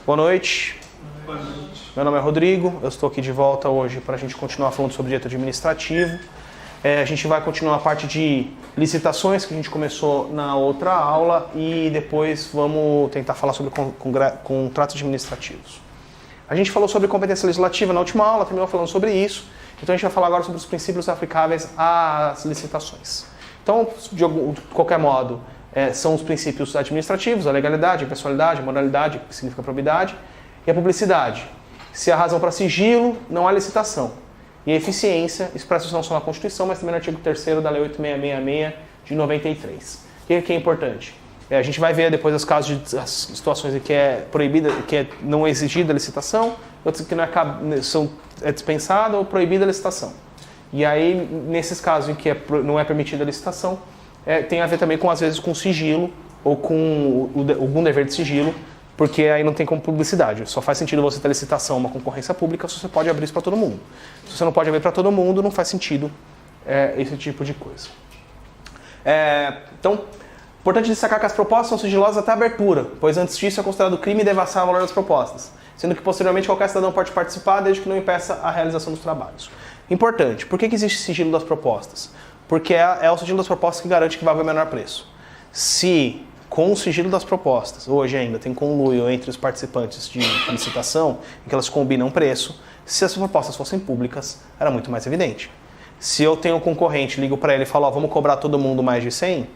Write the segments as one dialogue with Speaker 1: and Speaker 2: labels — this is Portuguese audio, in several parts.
Speaker 1: Boa noite.
Speaker 2: Boa noite.
Speaker 1: Meu nome é Rodrigo, eu estou aqui de volta hoje para a gente continuar falando sobre direito administrativo. A gente vai continuar a parte de licitações que a gente começou na outra aula e depois vamos tentar falar sobre contratos administrativos. A gente falou sobre competência legislativa na última aula, terminou falando sobre isso, então a gente vai falar agora sobre os princípios aplicáveis às licitações. Então, de qualquer modo, são os princípios administrativos, a legalidade, a impessoalidade, a moralidade, que significa probidade, e a publicidade. Se há razão para sigilo, não há licitação. E a eficiência, expressos não só na Constituição, mas também no artigo 3º da Lei 8666 de 93. O que é importante? A gente vai ver depois os casos de as situações em que é proibida, que é não exigida a licitação, outros que é dispensada ou proibida a licitação. E aí, nesses casos em que não é permitida a licitação, tem a ver também, às vezes, com sigilo ou com algum dever de sigilo, porque aí não tem como publicidade. Só faz sentido você ter licitação, uma concorrência pública, se você pode abrir isso para todo mundo. Se você não pode abrir para todo mundo, não faz sentido esse tipo de coisa. Então, importante destacar que as propostas são sigilosas até a abertura, pois antes disso é considerado crime devassar o valor das propostas, sendo que posteriormente qualquer cidadão pode participar desde que não impeça a realização dos trabalhos. Importante, por que existe sigilo das propostas? Porque é o sigilo das propostas que garante que vai haver o menor preço. Se com o sigilo das propostas, hoje ainda tem conluio entre os participantes de licitação, em que elas combinam preço, se as propostas fossem públicas, era muito mais evidente. Se eu tenho um concorrente, ligo para ele e falo, vamos cobrar todo mundo mais de 100,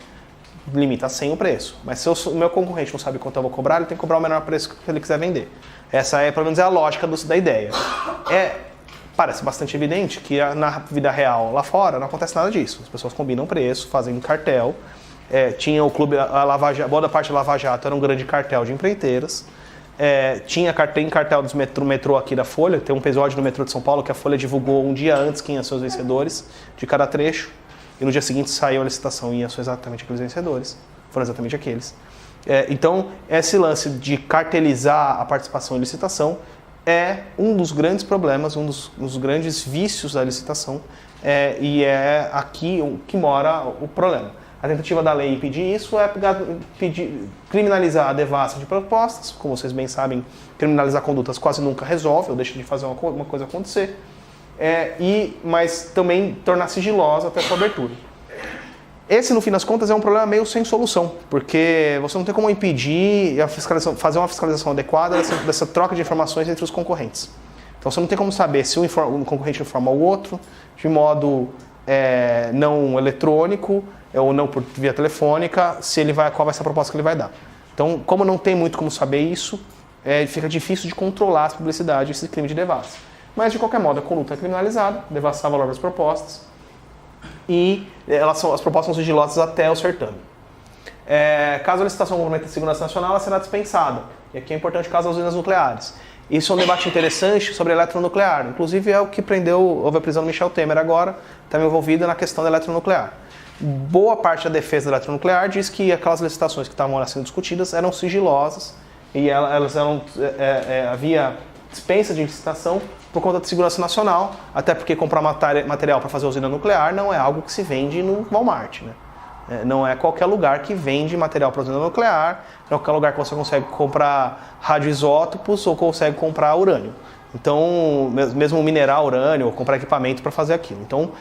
Speaker 1: limita a 100 o preço. Mas se o meu concorrente não sabe quanto eu vou cobrar, ele tem que cobrar o menor preço que ele quiser vender. Essa pelo menos, é a lógica da ideia. Parece bastante evidente que na vida real lá fora não acontece nada disso. As pessoas combinam preço, fazem um cartel. Tinha o clube, boa da parte da Lava Jato era um grande cartel de empreiteiras. Tem cartel do metrô aqui da Folha. Tem um episódio no metrô de São Paulo que a Folha divulgou um dia antes quem iam ser os vencedores de cada trecho. E no dia seguinte saiu a licitação e iam ser exatamente aqueles vencedores. Foram exatamente aqueles. Então, esse lance de cartelizar a participação em licitação é um dos grandes problemas, um dos grandes vícios da licitação, e é aqui que mora o problema. A tentativa da lei impedir isso é criminalizar a devassa de propostas. Como vocês bem sabem, criminalizar condutas quase nunca resolve, ou deixa de fazer uma coisa acontecer, mas também tornar sigilosa até a sua abertura. Esse, no fim das contas, é um problema meio sem solução, porque você não tem como impedir fazer uma fiscalização adequada dessa troca de informações entre os concorrentes. Então você não tem como saber se um concorrente informa o outro de modo não eletrônico ou não por via telefônica, qual vai ser a proposta que ele vai dar. Então, como não tem muito como saber isso, fica difícil de controlar as publicidades, esse crime de devassa. Mas, de qualquer modo, a conduta é criminalizada, devassar o valor das propostas, e as propostas são sigilosas até o certame. Caso a licitação comprometa a segurança nacional, ela será dispensada. E aqui é importante o caso das usinas nucleares. Isso é um debate interessante sobre a eletronuclear. Inclusive é o que houve a prisão do Michel Temer agora, também envolvida na questão da eletronuclear. Boa parte da defesa da eletronuclear diz que aquelas licitações que estavam sendo discutidas eram sigilosas e havia dispensa de licitação por conta da segurança nacional, até porque comprar material para fazer usina nuclear não é algo que se vende no Walmart, né? Não é qualquer lugar que vende material para usina nuclear, não é qualquer lugar que você consegue comprar radioisótopos ou consegue comprar urânio. Então, mesmo minerar urânio ou comprar equipamento para fazer aquilo. Então,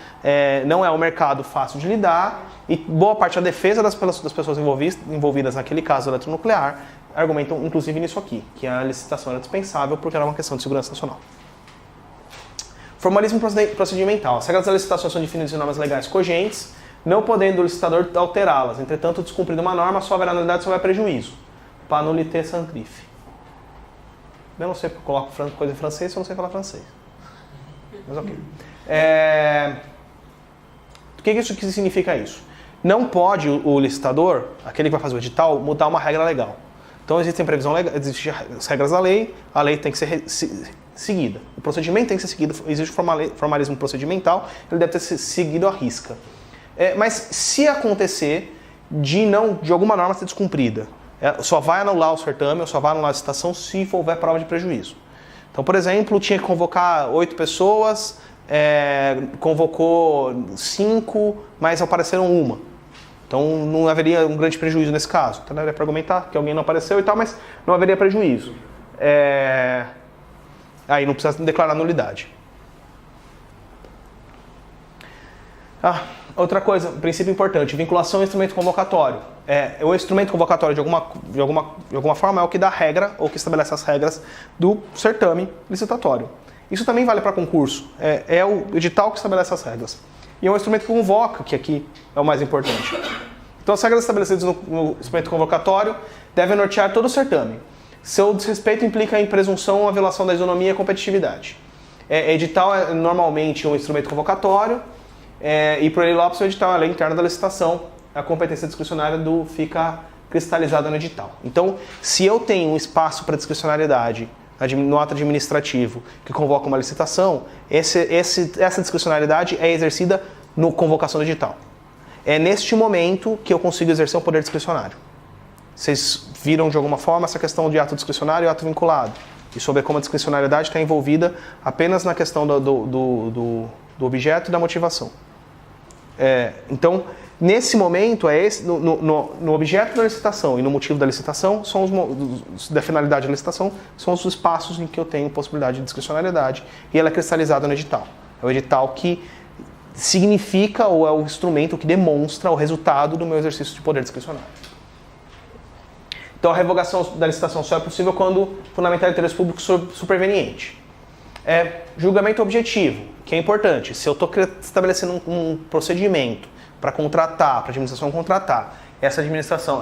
Speaker 1: não é um mercado fácil de lidar e boa parte da defesa das pessoas envolvidas naquele caso eletronuclear argumentam, inclusive, nisso aqui, que a licitação era dispensável porque era uma questão de segurança nacional. Formalismo procedimental. As regras da licitação são definidas em normas legais cogentes, não podendo o licitador alterá-las. Entretanto, descumprida uma norma, só haverá nulidade se houver prejuízo. Pas nullité sans griffe. Eu não sei porque eu coloco coisa em francês se eu não sei falar francês. Mas ok. O que significa isso? Não pode o licitador, aquele que vai fazer o edital, mudar uma regra legal. Então existem existem as regras da lei, a lei tem que ser seguida. O procedimento tem que ser seguido, existe formalismo procedimental, ele deve ter sido seguido à risca. Mas se acontecer de alguma norma ser descumprida, só vai anular o certame ou só vai anular a licitação se houver prova de prejuízo. Então, por exemplo, tinha que convocar 8 pessoas, convocou 5, mas apareceram uma. Então não haveria um grande prejuízo nesse caso. Então daria para argumentar que alguém não apareceu e tal, mas não haveria prejuízo. Aí não precisa declarar nulidade. Outra coisa, princípio importante, vinculação ao instrumento convocatório. O instrumento convocatório, de alguma forma, é o que dá regra, ou que estabelece as regras do certame licitatório. Isso também vale para concurso. É o edital que estabelece as regras. E é um instrumento que convoca, que aqui é o mais importante. Então, as regras estabelecidas no instrumento convocatório devem nortear todo o certame. Seu desrespeito implica em presunção a violação da isonomia e competitividade. Edital é normalmente um instrumento convocatório, e por ele Lopes, o edital é a lei interna da licitação, a competência discricionária fica cristalizada no edital. Então, se eu tenho um espaço para discricionariedade no ato administrativo que convoca uma licitação, essa discricionariedade é exercida na convocação do edital. É neste momento que eu consigo exercer um poder discricionário. Vocês viram de alguma forma essa questão de ato discricionário e ato vinculado, e sobre como a discricionariedade está envolvida apenas na questão do objeto e da motivação. Então, nesse momento, no objeto da licitação e no motivo da licitação, da finalidade da licitação, são os espaços em que eu tenho possibilidade de discricionariedade, e ela é cristalizada no edital. É o edital que significa, ou é o instrumento que demonstra o resultado do meu exercício de poder discricionário. Então, a revogação da licitação só é possível quando fundamentar interesse público superveniente. Julgamento objetivo, que é importante. Se eu estou estabelecendo um procedimento para contratar, para a administração contratar, a administração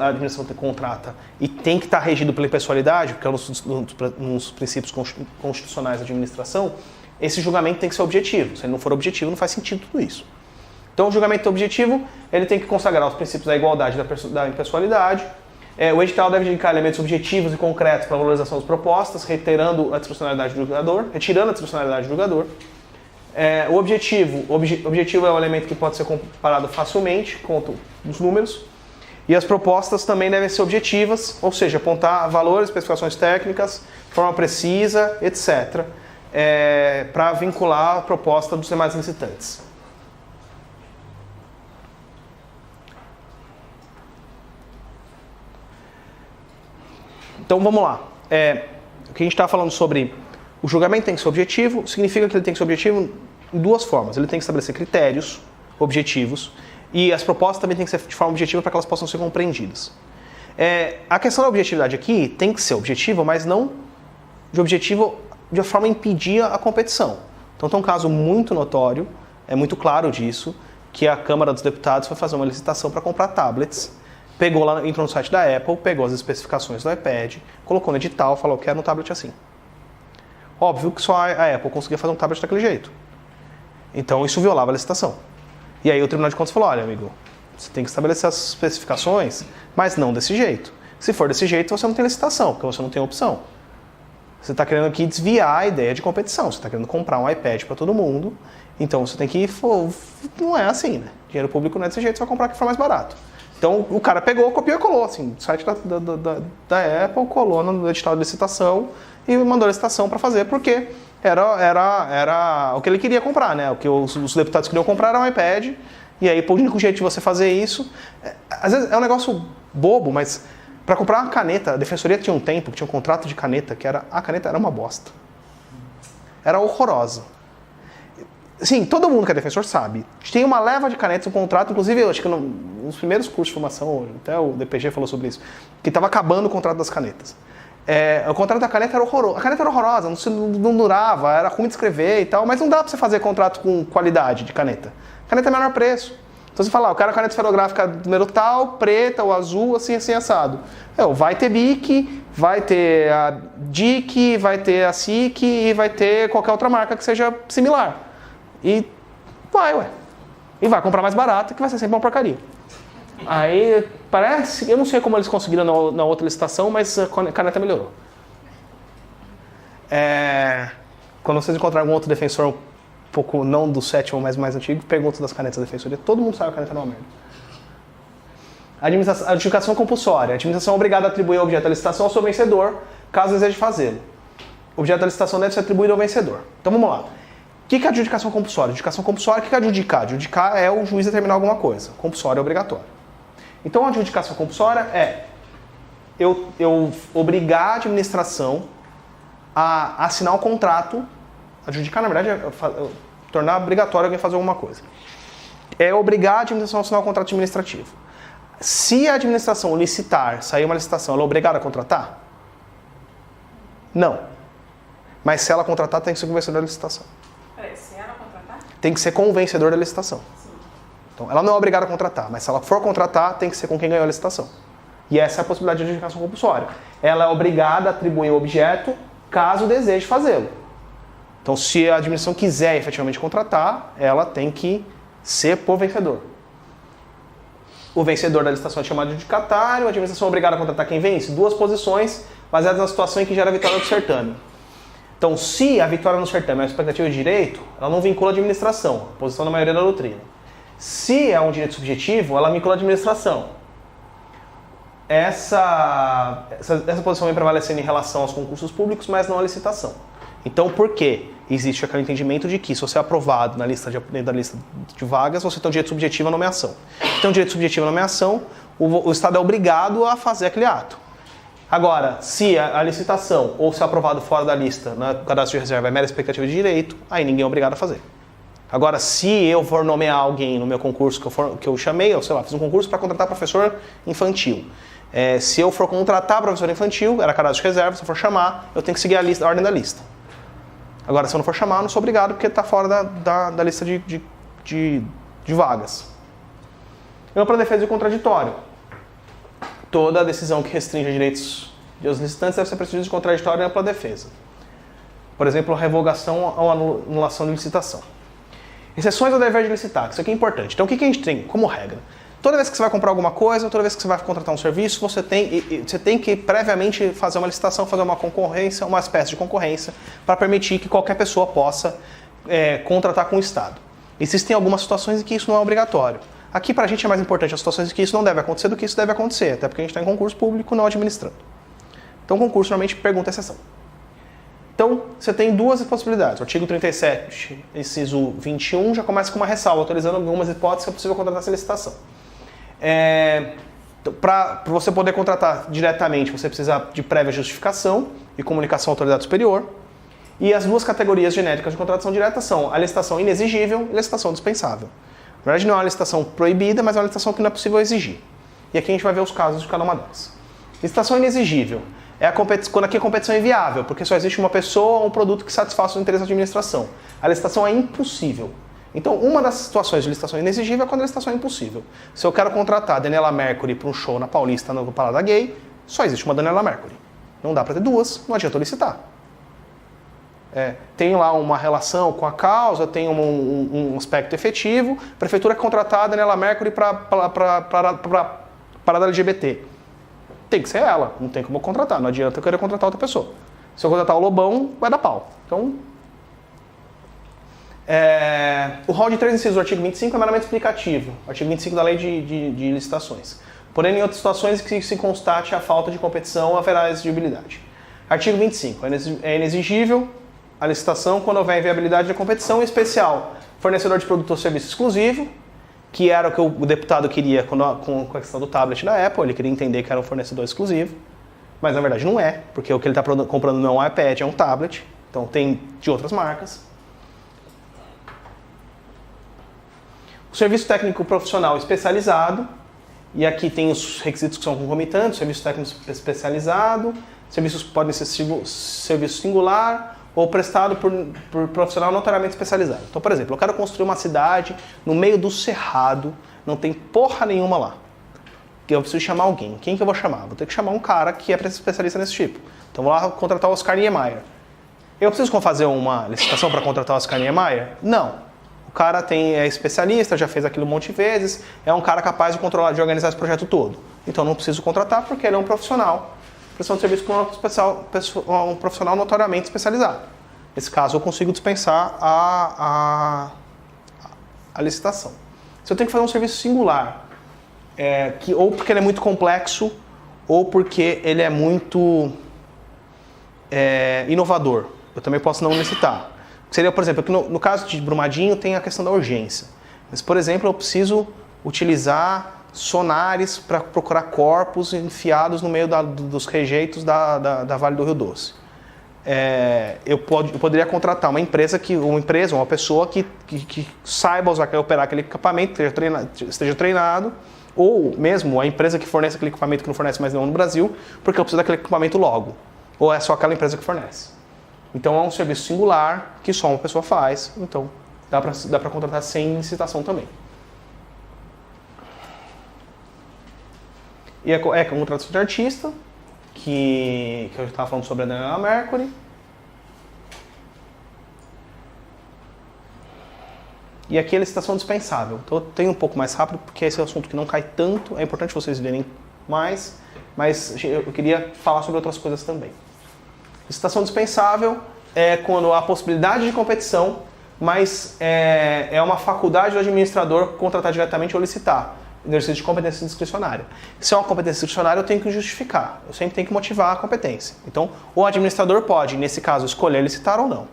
Speaker 1: contrata e tem que estar regido pela impessoalidade, porque é um dos princípios constitucionais da administração, esse julgamento tem que ser objetivo. Se ele não for objetivo, não faz sentido tudo isso. Então, o julgamento objetivo, ele tem que consagrar os princípios da igualdade e da impessoalidade. O edital deve indicar elementos objetivos e concretos para a valorização das propostas, retirando a discricionariedade do julgador. O objetivo é um elemento que pode ser comparado facilmente com os números. E as propostas também devem ser objetivas, ou seja, apontar valores, especificações técnicas, de forma precisa, etc., para vincular a proposta dos demais licitantes. Então vamos lá. O que a gente está falando sobre o julgamento tem que ser objetivo, significa que ele tem que ser objetivo em duas formas. Ele tem que estabelecer critérios objetivos e as propostas também têm que ser de forma objetiva para que elas possam ser compreendidas. A questão da objetividade aqui tem que ser objetiva, mas não de objetivo de forma a impedir a competição. Então tem um caso muito notório, é muito claro disso, que a Câmara dos Deputados foi fazer uma licitação para comprar tablets. Entrou no site da Apple, pegou as especificações do iPad, colocou no edital, falou que era um tablet assim. Óbvio que só a Apple conseguia fazer um tablet daquele jeito. Então isso violava a licitação. E aí o Tribunal de Contas falou, olha amigo, você tem que estabelecer as especificações, mas não desse jeito. Se for desse jeito, você não tem licitação, porque você não tem opção. Você está querendo aqui desviar a ideia de competição, você está querendo comprar um iPad para todo mundo, então você tem que... Não é assim, né? Dinheiro público não é desse jeito, você vai comprar que for mais barato. Então o cara pegou, copiou e colou, assim, o site da Apple colou no edital de licitação e mandou a licitação para fazer, porque era o que ele queria comprar, né? O que os deputados queriam comprar era um iPad, e aí o único jeito de você fazer isso, às vezes é um negócio bobo, mas para comprar uma caneta, a defensoria tinha um tempo que tinha um contrato de caneta, a caneta era uma bosta. Era horrorosa. Sim, todo mundo que é defensor sabe. Tem uma leva de canetas, um contrato, inclusive eu acho que nos primeiros cursos de formação, até o DPG falou sobre isso, que estava acabando o contrato das canetas. O contrato da caneta era horroroso. A caneta era horrorosa, não durava, era ruim de escrever e tal, mas não dá para você fazer contrato com qualidade de caneta. Caneta é menor preço. Então você fala, eu quero a caneta esferográfica número tal, preta ou azul, assim, assim, assado. Vai ter Bic, vai ter a Dic, vai ter a SIC e vai ter qualquer outra marca que seja similar. E e vai comprar mais barato, que vai ser sempre uma porcaria. Aí parece, eu não sei como eles conseguiram na outra licitação, mas a caneta melhorou. Quando vocês encontrarem algum outro defensor um pouco, não do sétimo, mas mais antigo, pergunta das canetas da defensoria, todo mundo sabe que a caneta não é uma merda. A adjudicação compulsória. A administração é obrigada a atribuir o objeto da licitação ao seu vencedor, caso deseje fazê-lo. O objeto da licitação deve ser atribuído ao vencedor. Então vamos lá. O que é adjudicação compulsória? Adjudicação compulsória, o que é adjudicar? Adjudicar é o juiz determinar alguma coisa. Compulsória é obrigatório. Então a adjudicação compulsória é eu obrigar a administração a assinar um contrato, adjudicar, na verdade, tornar obrigatório alguém fazer alguma coisa. É obrigar a administração a assinar um contrato administrativo. Se a administração licitar, sair uma licitação, ela é obrigada a contratar? Não. Mas se ela contratar, tem que ser convencedor da licitação.
Speaker 2: Peraí, se ela contratar?
Speaker 1: Tem que ser convencedor da licitação.
Speaker 2: Sim.
Speaker 1: Então, ela não é obrigada a contratar, mas se ela for contratar, tem que ser com quem ganhou a licitação. E essa é a possibilidade de adjudicação compulsória. Ela é obrigada a atribuir o objeto caso deseje fazê-lo. Então, se a administração quiser efetivamente contratar, ela tem que ser por vencedor. O vencedor da licitação é chamado de adjudicatário, a administração é obrigada a contratar quem vence? Duas posições, baseadas na situação em que gera a vitória do certame. Então, se a vitória no certame é uma expectativa de direito, ela não vincula a administração, a posição da maioria da doutrina. Se é um direito subjetivo, ela vincula a administração. Essa posição vem prevalecendo em relação aos concursos públicos, mas não à licitação. Então, por quê? Existe aquele entendimento de que, se você é aprovado na lista de vagas, você tem um direito subjetivo à nomeação. Então, o direito subjetivo à nomeação, o Estado é obrigado a fazer aquele ato. Agora, se a licitação ou se é aprovado fora da lista, no cadastro de reserva, é mera expectativa de direito, aí ninguém é obrigado a fazer. Agora, se eu for nomear alguém no meu concurso que eu chamei, eu sei lá, fiz um concurso para contratar professor infantil. Se eu for contratar professor infantil, era cadastro de reserva, se eu for chamar, eu tenho que seguir a ordem da lista. Agora, se eu não for chamar, eu não sou obrigado, porque está fora da lista de vagas. Ampla defesa e contraditório. Toda decisão que restringe direitos dos licitantes deve ser precedida de contraditório e ampla defesa. Por exemplo, revogação ou anulação de licitação. Exceções ao dever de licitar, isso aqui é importante. Então, o que a gente tem como regra? Toda vez que você vai comprar alguma coisa, toda vez que você vai contratar um serviço, você tem que previamente fazer uma licitação, fazer uma concorrência, uma espécie de concorrência, para permitir que qualquer pessoa possa contratar com o Estado. Existem algumas situações em que isso não é obrigatório. Aqui, para a gente, é mais importante as situações em que isso não deve acontecer do que isso deve acontecer, até porque a gente está em concurso público, não administrando. Então, concurso normalmente pergunta exceção. Então, você tem duas possibilidades. O artigo 37, inciso 21, já começa com uma ressalva, autorizando algumas hipóteses que é possível contratar sem licitação. Para você poder contratar diretamente, você precisa de prévia justificação e comunicação à autoridade superior. E as duas categorias genéricas de contratação direta são a licitação inexigível e a licitação dispensável. Na verdade, não é uma licitação proibida, mas é uma licitação que não é possível exigir. E aqui a gente vai ver os casos de cada uma delas. Licitação inexigível é quando aqui a competição é inviável, porque só existe uma pessoa ou um produto que satisfaça o interesse da administração. A licitação é impossível. Então, uma das situações de licitação inexigível é quando a licitação é impossível. Se eu quero contratar a Daniela Mercury para um show na Paulista, no Parada Gay, só existe uma Daniela Mercury. Não dá para ter duas, não adianta eu licitar. Tem lá uma relação com a causa, tem um aspecto efetivo, a prefeitura quer contratar a Daniela Mercury para parada LGBT. Tem que ser ela, não tem como eu contratar, não adianta eu querer contratar outra pessoa. Se eu contratar o Lobão, vai dar pau. Então, o rol de 3 incisos do artigo 25 é meramente explicativo, artigo 25 da Lei de Licitações. Porém, em outras situações que se constate a falta de competição, haverá exigibilidade. Artigo 25. É inexigível a licitação quando houver inviabilidade da competição, em especial fornecedor de produto ou serviço exclusivo, que era o que o deputado queria com a questão do tablet da Apple, ele queria entender que era um fornecedor exclusivo, mas na verdade não é, porque o que ele está comprando não é um iPad, é um tablet, então tem de outras marcas. O serviço técnico profissional especializado, e aqui tem os requisitos que são concomitantes, serviço técnico especializado, serviços podem ser serviço singular ou prestado por profissional notoriamente especializado. Então, por exemplo, eu quero construir uma cidade no meio do cerrado, não tem porra nenhuma lá. Eu preciso chamar alguém. Quem que eu vou chamar? Vou ter que chamar um cara que é especialista nesse tipo. Então, vou lá contratar o Oscar Niemeyer. Eu preciso fazer uma licitação para contratar o Oscar Niemeyer? Não. O cara é especialista, já fez aquilo um monte de vezes, é um cara capaz de controlar, de organizar esse projeto todo. Então, não preciso contratar porque ele é um profissional. Prestação de serviço com um profissional notoriamente especializado. Nesse caso, eu consigo dispensar a licitação. Se eu tenho que fazer um serviço singular, ou porque ele é muito complexo, ou porque ele é muito inovador, eu também posso não licitar. Seria, por exemplo, que no caso de Brumadinho tem a questão da urgência. Mas, por exemplo, eu preciso utilizar sonares para procurar corpos enfiados no meio dos rejeitos da Vale do Rio Doce. eu poderia contratar uma pessoa que saiba operar aquele equipamento, esteja treinado, ou mesmo a empresa que fornece aquele equipamento que não fornece mais nenhum no Brasil, porque eu preciso daquele equipamento logo. Ou é só aquela empresa que fornece. Então é um serviço singular que só uma pessoa faz, então dá para contratar sem licitação também. E é contratação de artista, que eu estava falando sobre a Daniela Mercury. E aqui a licitação dispensável. Então eu tenho um pouco mais rápido, porque esse é um assunto que não cai tanto, é importante vocês verem mais, mas eu queria falar sobre outras coisas também. Licitação dispensável é quando há possibilidade de competição, mas é uma faculdade do administrador contratar diretamente ou licitar. Exercício de competência discricionária. Se é uma competência discricionária, eu tenho que justificar. Eu sempre tenho que motivar a competência. Então, o administrador pode, nesse caso, escolher licitar ou não.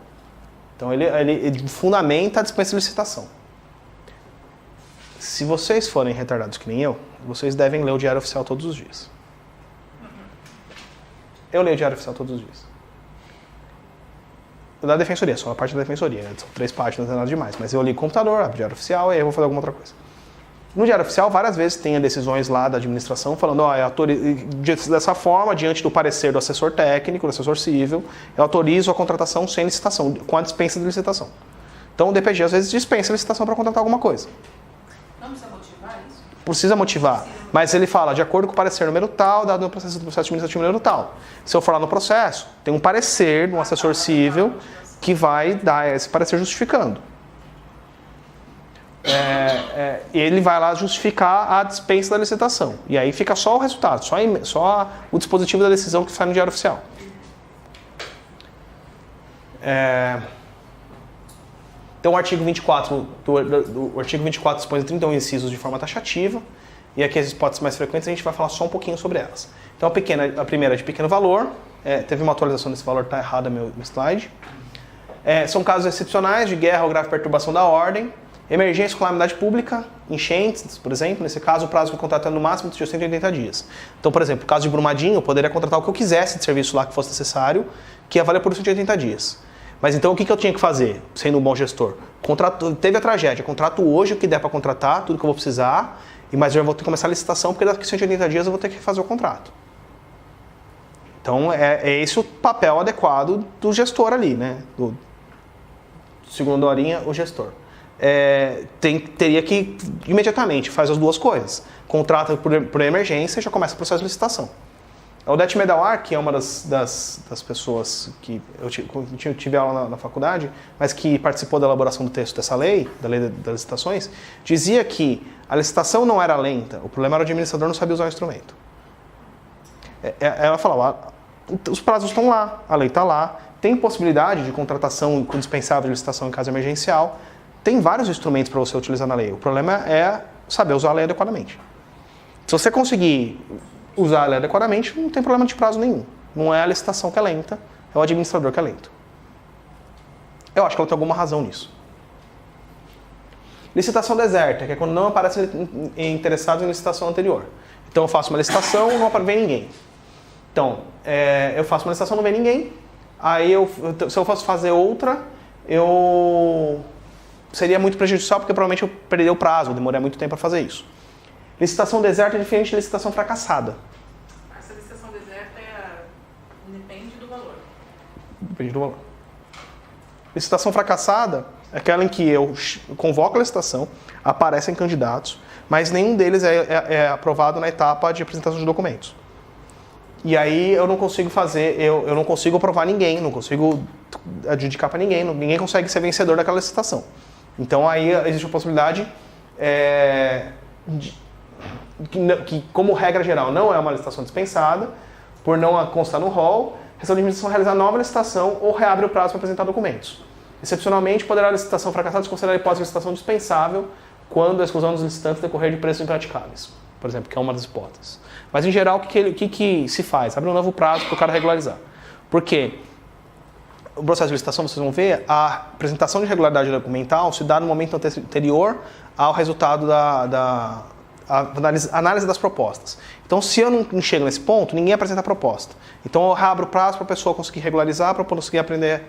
Speaker 1: Então, ele fundamenta a dispensa de licitação. Se vocês forem retardados que nem eu, vocês devem ler o Diário Oficial todos os dias. Eu leio o Diário Oficial todos os dias. Da Defensoria, só a parte da Defensoria. São 3 páginas, não é nada demais. Mas eu li o computador, abro o Diário Oficial e aí eu vou fazer alguma outra coisa. No Diário Oficial, várias vezes tem decisões lá da administração falando, dessa forma, diante do parecer do assessor técnico, do assessor civil, eu autorizo a contratação sem licitação, com a dispensa de licitação. Então o DPG às vezes dispensa a licitação para contratar alguma coisa.
Speaker 2: Não precisa motivar isso?
Speaker 1: Precisa motivar, mas ele fala, de acordo com o parecer número tal, dado no processo administrativo número tal. Se eu for lá no processo, tem um parecer de um assessor civil que vai dar esse parecer justificando. Ele vai lá justificar a dispensa da licitação. E aí fica só o resultado, só o dispositivo da decisão que sai no Diário Oficial. Então o artigo 24, o artigo 24 dispõe de 31 incisos de forma taxativa. E aqui as hipóteses mais frequentes a gente vai falar só um pouquinho sobre elas. Então a primeira é de pequeno valor. Teve uma atualização desse valor, está errada meu slide. São casos excepcionais de guerra ou grave perturbação da ordem. Emergência com calamidade pública, enchentes, por exemplo. Nesse caso, o prazo que eu contrato é no máximo de 180 dias. Então, por exemplo, no caso de Brumadinho, eu poderia contratar o que eu quisesse de serviço lá que fosse necessário, que ia valer por 180 dias. Mas então, o que eu tinha que fazer, sendo um bom gestor? Teve a tragédia, contrato hoje o que der para contratar, tudo que eu vou precisar, mas eu vou ter que começar a licitação, porque daqui a 180 dias eu vou ter que fazer o contrato. Então, é esse o papel adequado do gestor ali, né? Segundo a horinha, o gestor. Teria que imediatamente faz as duas coisas. Contrata por emergência e já começa o processo de licitação. O Odete Medawar, que é uma das pessoas que eu tive aula na faculdade, mas que participou da elaboração do texto dessa lei, da lei das licitações, dizia que a licitação não era lenta, o problema era o administrador não sabia usar o instrumento. Ela falava, os prazos estão lá, a lei está lá, tem possibilidade de contratação indispensável de licitação em caso emergencial. Tem vários instrumentos para você utilizar na lei. O problema é saber usar a lei adequadamente. Se você conseguir usar a lei adequadamente, não tem problema de prazo nenhum. Não é a licitação que é lenta, é o administrador que é lento. Eu acho que ela tem alguma razão nisso. Licitação deserta, que é quando não aparece interessado em licitação anterior. Então eu faço uma licitação e não vem ninguém. Então, eu faço uma licitação, não vem ninguém. Aí, se eu fosse fazer outra, seria muito prejudicial, porque provavelmente eu perderia o prazo, eu demoraria muito tempo para fazer isso. Licitação deserta é diferente de licitação fracassada.
Speaker 2: Essa licitação deserta depende do valor.
Speaker 1: Depende do valor. Licitação fracassada é aquela em que eu convoco a licitação, aparecem candidatos, mas nenhum deles é aprovado na etapa de apresentação de documentos. E aí eu não consigo eu não consigo aprovar ninguém, não consigo adjudicar para ninguém, ninguém consegue ser vencedor daquela licitação. Então aí existe a possibilidade que, como regra geral, não é uma licitação dispensada, por não constar no rol, a de administração realizar nova licitação ou reabre o prazo para apresentar documentos. Excepcionalmente, poderá a licitação fracassada considerar a hipótese de licitação dispensável quando a exclusão dos licitantes decorrer de preços impraticáveis, por exemplo, que é uma das hipóteses. Mas, em geral, o que se faz? Abre um novo prazo para o cara regularizar. Por quê? O processo de licitação, vocês vão ver, a apresentação de regularidade documental se dá no momento anterior ao resultado análise das propostas. Então, se eu não chego nesse ponto, ninguém apresenta a proposta. Então, eu abro o prazo para a pessoa conseguir regularizar, para conseguir aprender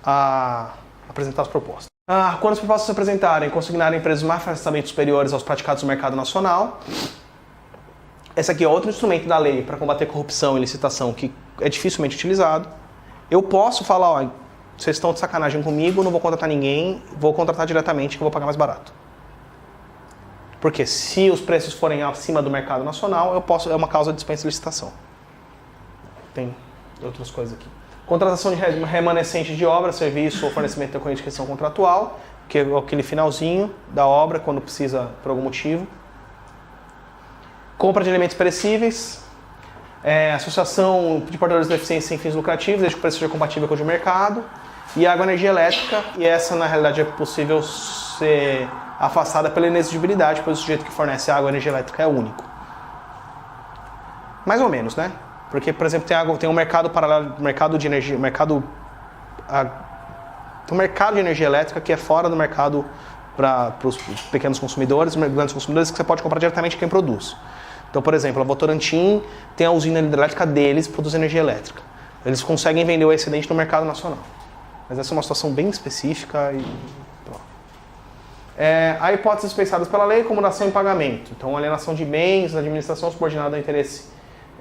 Speaker 1: a apresentar as propostas. Quando as propostas se apresentarem, consignarem preços manifestamente superiores aos praticados no mercado nacional. Esse aqui é outro instrumento da lei para combater corrupção e licitação que é dificilmente utilizado. Eu posso falar, ó, vocês estão de sacanagem comigo, não vou contratar ninguém, vou contratar diretamente que eu vou pagar mais barato. Porque se os preços forem acima do mercado nacional, é uma causa de dispensa de licitação. Tem outras coisas aqui. Contratação de remanescente de obra, serviço ou fornecimento decorrente de questão contratual, que é aquele finalzinho da obra, quando precisa por algum motivo. Compra de elementos perecíveis, associação de portadores de deficiência sem fins lucrativos, desde que o preço seja compatível com o de mercado, e água e energia elétrica, e essa na realidade é possível ser afastada pela inexigibilidade, pois o sujeito que fornece água e energia elétrica é único. Mais ou menos, né? Porque, por exemplo, tem um mercado paralelo, mercado de energia, tem um mercado de energia elétrica que é fora do mercado para os pequenos consumidores, grandes consumidores, que você pode comprar diretamente de quem produz. Então, por exemplo, a Votorantim tem a usina hidrelétrica deles, produz energia elétrica. Eles conseguem vender o excedente no mercado nacional. Mas essa é uma situação bem específica e... Há hipóteses dispensadas pela lei, como dação em pagamento. Então, alienação de bens, administração subordinada ao interesse,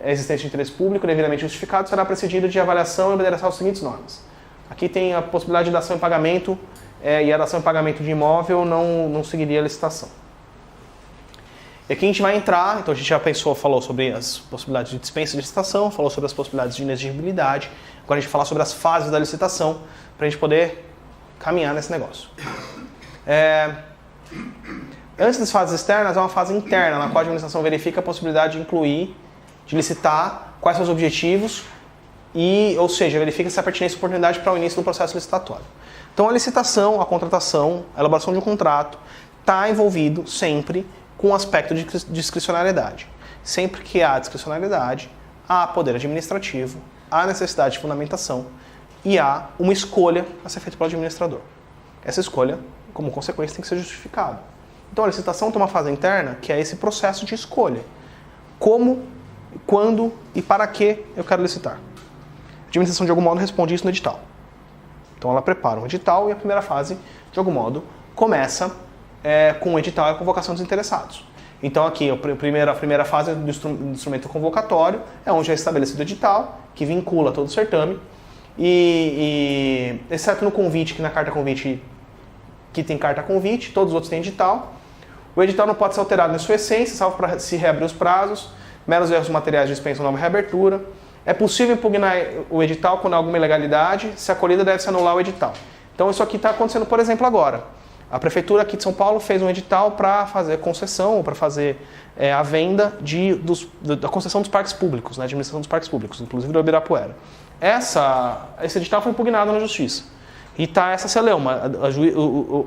Speaker 1: existência de interesse público devidamente justificado, será precedido de avaliação e obedecerá às seguintes normas. Aqui tem a possibilidade de dação em pagamento, e a dação em pagamento de imóvel não seguiria a licitação. E aqui a gente vai entrar, então a gente já falou sobre as possibilidades de dispensa de licitação, falou sobre as possibilidades de inexigibilidade, agora a gente vai falar sobre as fases da licitação, para a gente poder caminhar nesse negócio. Antes das fases externas, há uma fase interna, na qual a administração verifica a possibilidade de licitar, quais são os objetivos, ou seja, verifica se há pertinência e oportunidade para o início do processo licitatório. Então a licitação, a contratação, a elaboração de um contrato, está envolvido sempre com o aspecto de discricionariedade. Sempre que há discricionariedade, há poder administrativo, há necessidade de fundamentação e há uma escolha a ser feita pelo administrador. Essa escolha, como consequência, tem que ser justificada. Então a licitação tem uma fase interna que é esse processo de escolha. Como, quando e para que eu quero licitar. A administração, de algum modo, responde isso no edital. Então ela prepara um edital e a primeira fase, de algum modo, começa com o edital e a convocação dos interessados. Então aqui a primeira fase do instrumento convocatório é onde é estabelecido o edital, que vincula todo o certame, e exceto no convite, que na carta convite, que tem carta convite, todos os outros têm edital. O edital não pode ser alterado em sua essência, salvo para se reabrir os prazos, meros erros materiais dispensam nova reabertura. É possível impugnar o edital quando há alguma ilegalidade, se acolhida deve-se anular o edital. Então isso aqui está acontecendo, por exemplo, agora. A Prefeitura aqui de São Paulo fez um edital para fazer concessão, para fazer a venda da concessão dos parques públicos, né, de administração dos parques públicos, inclusive do Ibirapuera. Esse edital foi impugnado na Justiça. E está essa celeuma.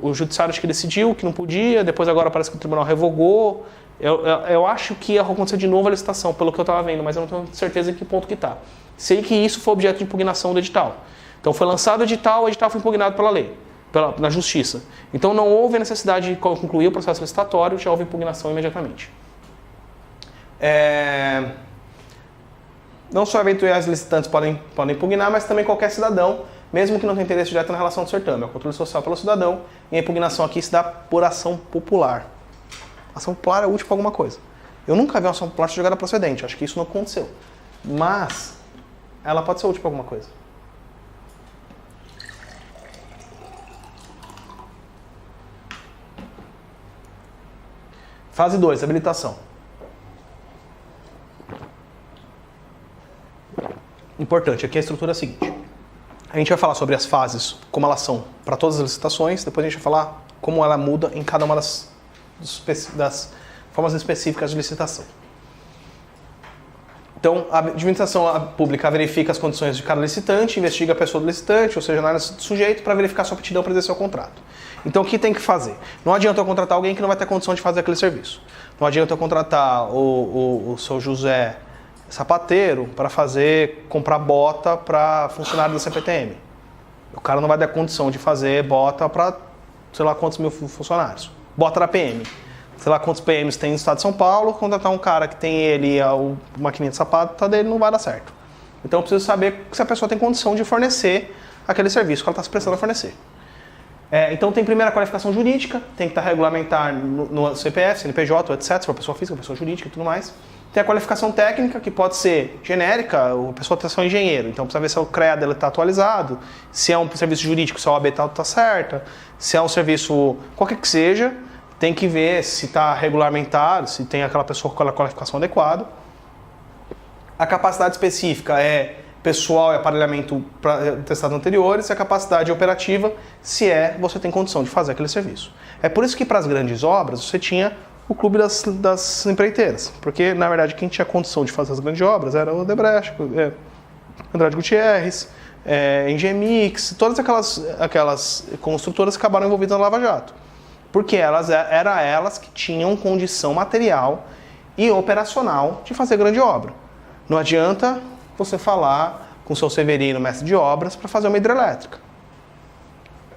Speaker 1: O judiciário acho que decidiu que não podia, depois agora parece que o tribunal revogou. Eu acho que ia acontecer de novo a licitação, pelo que eu estava vendo, mas eu não tenho certeza em que ponto que está. Sei que isso foi objeto de impugnação do edital. Então foi lançado o edital foi impugnado pela lei, na Justiça. Então não houve a necessidade de concluir o processo licitatório, já houve impugnação imediatamente. Não só eventuais licitantes podem impugnar, mas também qualquer cidadão, mesmo que não tenha interesse direto na relação do certame. É o controle social pelo cidadão, e a impugnação aqui se dá por ação popular. Ação popular é útil para alguma coisa. Eu nunca vi uma ação popular ser jogada procedente, acho que isso não aconteceu. Mas ela pode ser útil para alguma coisa. Fase 2, habilitação. Importante, aqui a estrutura é a seguinte. A gente vai falar sobre as fases, como elas são para todas as licitações, depois a gente vai falar como ela muda em cada uma das formas específicas de licitação. Então, a administração pública verifica as condições de cada licitante, investiga a pessoa do licitante, ou seja, análise do sujeito, para verificar sua aptidão para exercer o contrato. Então, o que tem que fazer? Não adianta eu contratar alguém que não vai ter condição de fazer aquele serviço. Não adianta eu contratar o seu José sapateiro para comprar bota para funcionário da CPTM. O cara não vai ter condição de fazer bota para sei lá quantos mil funcionários. Bota da PM. sei lá quantos PMs tem no estado de São Paulo, contratar um cara que tem ele a maquininha de sapato dele não vai dar certo. Então eu preciso saber se a pessoa tem condição de fornecer aquele serviço que ela está se prestando a fornecer. Então tem primeiro a qualificação jurídica, tem que estar regulamentar no CPF, CNPJ, etc, se for pessoa física, pessoa jurídica e tudo mais. Tem a qualificação técnica, que pode ser genérica, a pessoa tem que ser um engenheiro, então precisa ver se o CREA dele está atualizado, se é um serviço jurídico, se a OAB está certa, se é um serviço qualquer que seja, tem que ver se está regulamentado, se tem aquela pessoa com a qualificação adequada. A capacidade específica é pessoal e aparelhamento para testados anteriores, e a capacidade operativa, se você tem condição de fazer aquele serviço. É por isso que para as grandes obras você tinha o clube das empreiteiras, porque na verdade quem tinha condição de fazer as grandes obras era o Odebrecht, Andrade Gutierrez, Engemix, todas aquelas construtoras que acabaram envolvidas na Lava Jato, porque eram elas que tinham condição material e operacional de fazer grande obra. Não adianta você falar com o seu Severino, mestre de obras, para fazer uma hidrelétrica.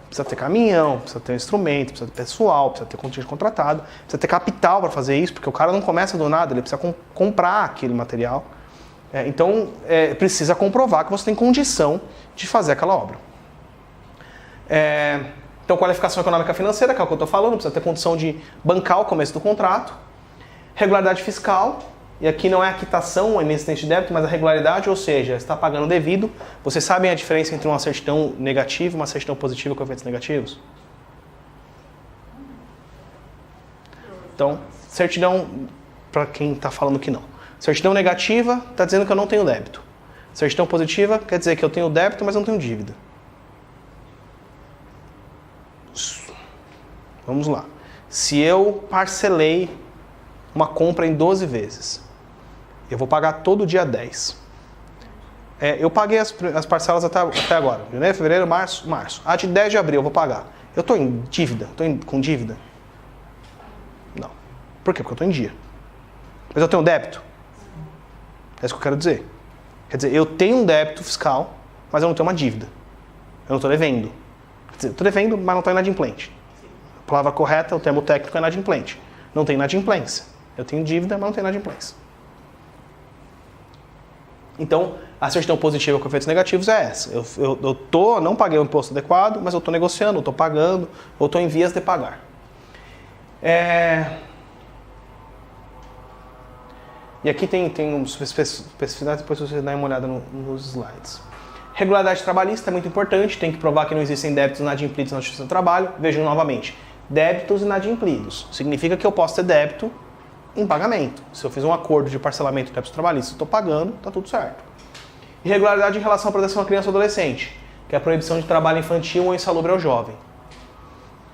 Speaker 1: Precisa ter caminhão, precisa ter instrumento, precisa ter pessoal, precisa ter contingente contratado, precisa ter capital para fazer isso, porque o cara não começa do nada, ele precisa comprar aquele material. Então, precisa comprovar que você tem condição de fazer aquela obra. Então, qualificação econômica financeira, que é o que eu estou falando, precisa ter condição de bancar o começo do contrato. Regularidade fiscal, e aqui não é a quitação, o inexistente de débito, mas a regularidade, ou seja, está pagando devido. Vocês sabem a diferença entre uma certidão negativa e uma certidão positiva com efeitos negativos? Então, certidão, para quem está falando que não. Certidão negativa está dizendo que eu não tenho débito. Certidão positiva quer dizer que eu tenho débito, mas não tenho dívida. Vamos lá. Se eu parcelei uma compra em 12 vezes, eu vou pagar todo dia 10. Eu paguei as parcelas até agora. Janeiro, fevereiro, março. De 10 de abril eu vou pagar. Eu estou em dívida? Estou com dívida? Não. Por quê? Porque eu estou em dia. Mas eu tenho débito? É isso que eu quero dizer. Quer dizer, eu tenho um débito fiscal, mas eu não tenho uma dívida. Eu não estou devendo. Quer dizer, eu estou devendo, mas não estou inadimplente. A palavra correta, o termo técnico é inadimplente. Não tem inadimplência. Eu tenho dívida, mas não tenho inadimplência. Então, a certidão positiva com efeitos negativos é essa. Eu não paguei o imposto adequado, mas eu estou negociando, eu estou pagando, ou estou em vias de pagar. E aqui tem especificidades, depois você dá uma olhada nos slides. Regularidade trabalhista é muito importante, tem que provar que não existem débitos inadimplidos na Justiça do Trabalho. Vejam novamente, débitos inadimplidos. Significa que eu posso ter débito em pagamento. Se eu fiz um acordo de parcelamento de débitos trabalhistas, estou pagando, está tudo certo. Irregularidade em relação à proteção à criança ou adolescente, que é a proibição de trabalho infantil ou insalubre ao jovem.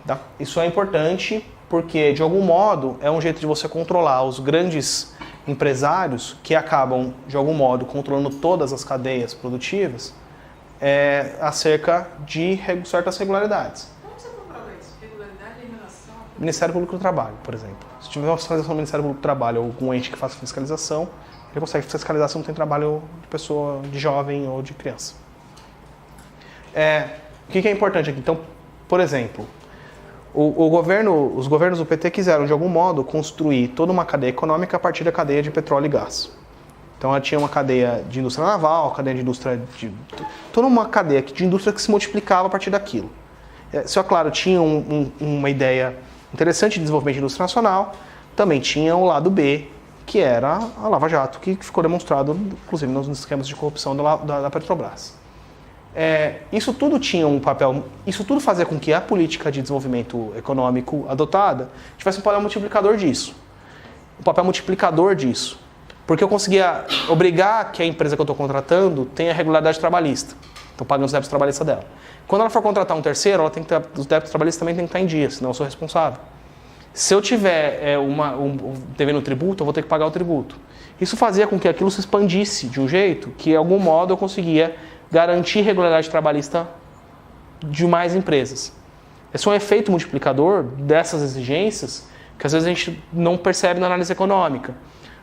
Speaker 1: Tá? Isso é importante porque, de algum modo, é um jeito de você controlar os grandes empresários que acabam, de algum modo, controlando todas as cadeias produtivas acerca de certas regularidades.
Speaker 2: Como você comprova isso? Regularidade em relação ao
Speaker 1: Ministério Público do Trabalho, por exemplo. Se tiver uma fiscalização do Ministério Público do Trabalho ou algum ente que faça fiscalização, ele consegue fiscalizar se não tem trabalho de pessoa, de jovem ou de criança. O que é importante aqui? Então, por exemplo, os governos do PT quiseram, de algum modo, construir toda uma cadeia econômica a partir da cadeia de petróleo e gás. Então, ela tinha uma cadeia de indústria naval, cadeia de indústria toda uma cadeia de indústria que se multiplicava a partir daquilo. Só, claro, tinha uma ideia interessante de desenvolvimento de indústria nacional, também tinha o lado B, que era a Lava Jato, que ficou demonstrado, inclusive, nos esquemas de corrupção da Petrobras. Isso tudo tinha um papel, isso tudo fazia com que a política de desenvolvimento econômico adotada tivesse um papel multiplicador disso. Um papel multiplicador disso. Porque eu conseguia obrigar que a empresa que eu estou contratando tenha regularidade trabalhista. Estou pagando os débitos trabalhistas dela. Quando ela for contratar um terceiro, ela tem que ter, os débitos trabalhistas também têm que estar em dia, senão eu sou responsável. Se eu tiver devendo tributo, eu vou ter que pagar o tributo. Isso fazia com que aquilo se expandisse de um jeito que, de algum modo, eu conseguia garantir regularidade trabalhista de mais empresas. Esse é um efeito multiplicador dessas exigências que às vezes a gente não percebe na análise econômica.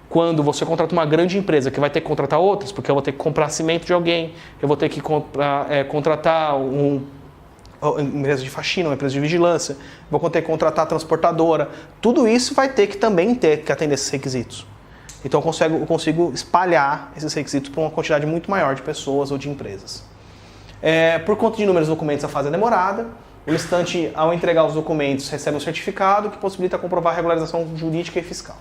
Speaker 1: Quando você contrata uma grande empresa que vai ter que contratar outras, porque eu vou ter que comprar cimento de alguém, eu vou ter que contratar uma empresa de faxina, uma empresa de vigilância, vou ter que contratar transportadora. Tudo isso vai ter que também ter que atender esses requisitos. Então eu consigo espalhar esses requisitos para uma quantidade muito maior de pessoas ou de empresas. Por conta de inúmeros documentos, a fase é demorada. O licitante, ao entregar os documentos, recebe um certificado que possibilita comprovar a regularização jurídica e fiscal.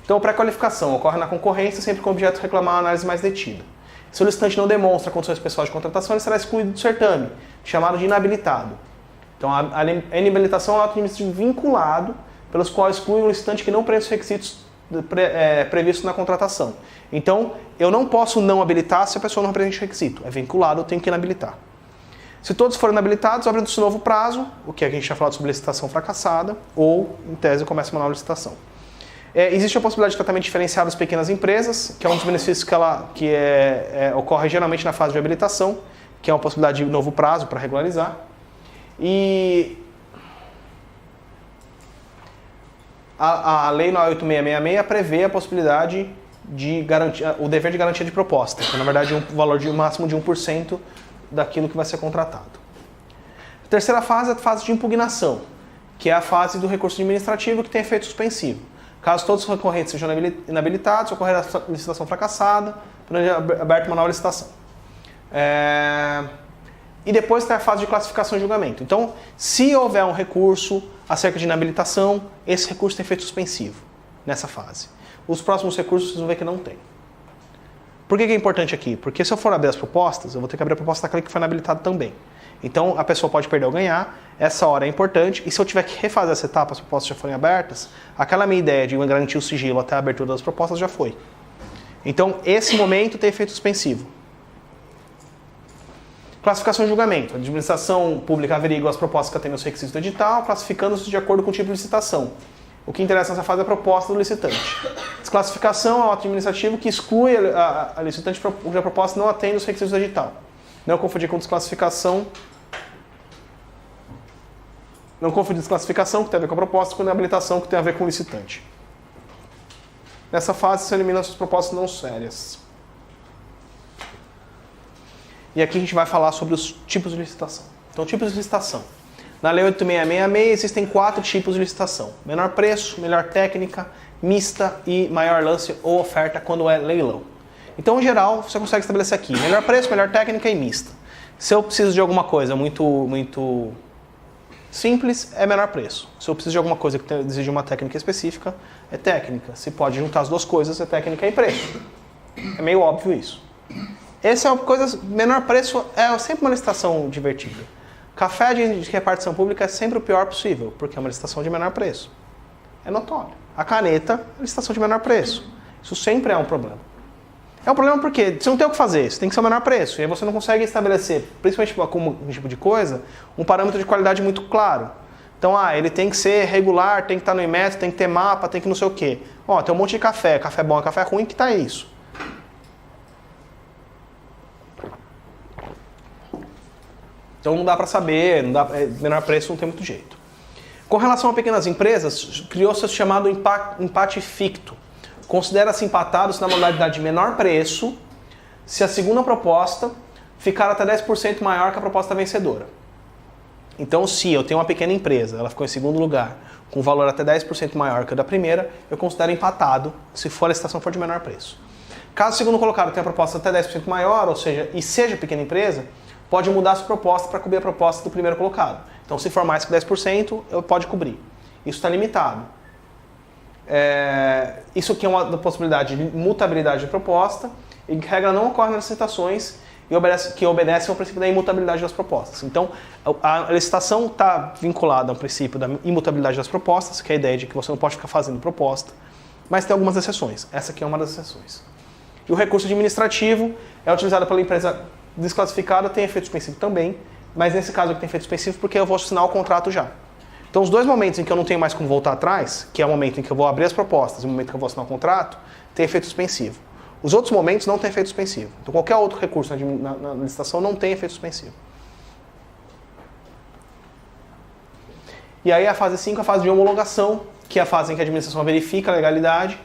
Speaker 1: Então, a pré-qualificação ocorre na concorrência sempre com o objeto de reclamar uma análise mais detida. Se o licitante não demonstra condições pessoais de contratação, ele será excluído do certame, chamado de inabilitado. Então, a inabilitação é um ato administrativo vinculado, pelos quais exclui um licitante que não preenche os requisitos previstos na contratação. Então, eu não posso não habilitar se a pessoa não preenche o requisito. É vinculado, eu tenho que inabilitar. Se todos forem inabilitados, abre-se novo prazo, o que a gente já falado sobre licitação fracassada, ou, em tese, começa uma nova licitação. Existe a possibilidade de tratamento diferenciado das pequenas empresas, que é um dos benefícios que ocorre geralmente na fase de habilitação, que é uma possibilidade de novo prazo para regularizar. E a Lei 8666 prevê a possibilidade de garantia, o dever de garantia de proposta, que é, na verdade, um valor máximo de 1% daquilo que vai ser contratado. A terceira fase é a fase de impugnação, que é a fase do recurso administrativo que tem efeito suspensivo. Caso todos os recorrentes sejam inabilitados, ocorrer a licitação fracassada, aberta uma nova licitação. E depois tem a fase de classificação e julgamento. Então, se houver um recurso acerca de inabilitação, esse recurso tem efeito suspensivo nessa fase. Os próximos recursos vocês vão ver que não tem. Por que é importante aqui? Porque se eu for abrir as propostas, eu vou ter que abrir a proposta daquele que foi inabilitado também. Então, a pessoa pode perder ou ganhar, essa hora é importante, e se eu tiver que refazer essa etapa, as propostas já forem abertas, aquela minha ideia de garantir o sigilo até a abertura das propostas já foi. Então, esse momento tem efeito suspensivo. Classificação e julgamento. A administração pública averigua as propostas que atendem aos requisitos do edital, classificando-se de acordo com o tipo de licitação. O que interessa nessa fase é a proposta do licitante. Desclassificação é o ato administrativo que exclui a licitante cuja proposta não atende aos requisitos do edital. Não confundir com desclassificação. Não confundir desclassificação, que tem a ver com a proposta, com inabilitação, que tem a ver com o licitante. Nessa fase, se eliminam as propostas não sérias. E aqui a gente vai falar sobre os tipos de licitação. Então, tipos de licitação. Na Lei 8666 existem 4 tipos de licitação. Menor preço, melhor técnica, mista e maior lance ou oferta quando é leilão. Então, em geral, você consegue estabelecer aqui melhor preço, melhor técnica e mista. Se eu preciso de alguma coisa muito simples, é menor preço. Se eu preciso de alguma coisa que exige uma técnica específica, é técnica. Se pode juntar as duas coisas, é técnica e preço. É meio óbvio isso. Essa é uma coisa, menor preço é sempre uma licitação divertida. Café de repartição pública é sempre o pior possível, porque é uma licitação de menor preço. É notório. A caneta é licitação de menor preço. Isso sempre é um problema. É um problema porque você não tem o que fazer, você tem que ser o menor preço. E aí você não consegue estabelecer, principalmente com um tipo de coisa, um parâmetro de qualidade muito claro. Então, ele tem que ser regular, tem que estar no Inmetro, tem que ter mapa, tem que não sei o quê. Tem um monte de café bom e café ruim, que tá isso. Então não dá para saber, menor preço não tem muito jeito. Com relação a pequenas empresas, criou-se o chamado empate ficto. Considera-se empatados na modalidade de menor preço se a segunda proposta ficar até 10% maior que a proposta vencedora. Então, se eu tenho uma pequena empresa, ela ficou em segundo lugar, com valor até 10% maior que a da primeira, eu considero empatado se a licitação for de menor preço. Caso o segundo colocado tenha a proposta até 10% maior, ou seja, e seja pequena empresa, pode mudar a sua proposta para cobrir a proposta do primeiro colocado. Então, se for mais que 10%, pode cobrir. Isso está limitado. Isso aqui é uma possibilidade de mutabilidade de proposta, e que regra não ocorre nas licitações que obedecem ao princípio da imutabilidade das propostas. Então, a licitação está vinculada ao princípio da imutabilidade das propostas, que é a ideia de que você não pode ficar fazendo proposta, mas tem algumas exceções. Essa aqui é uma das exceções. E o recurso administrativo é utilizado pela empresa desclassificada, tem efeito suspensivo também, mas nesse caso aqui tem efeito suspensivo porque eu vou assinar o contrato já. Então, os dois momentos em que eu não tenho mais como voltar atrás, que é o momento em que eu vou abrir as propostas e o momento que eu vou assinar o contrato, tem efeito suspensivo. Os outros momentos não tem efeito suspensivo. Então, qualquer outro recurso na licitação não tem efeito suspensivo. E aí a fase 5 é a fase de homologação, que é a fase em que a administração verifica a legalidade,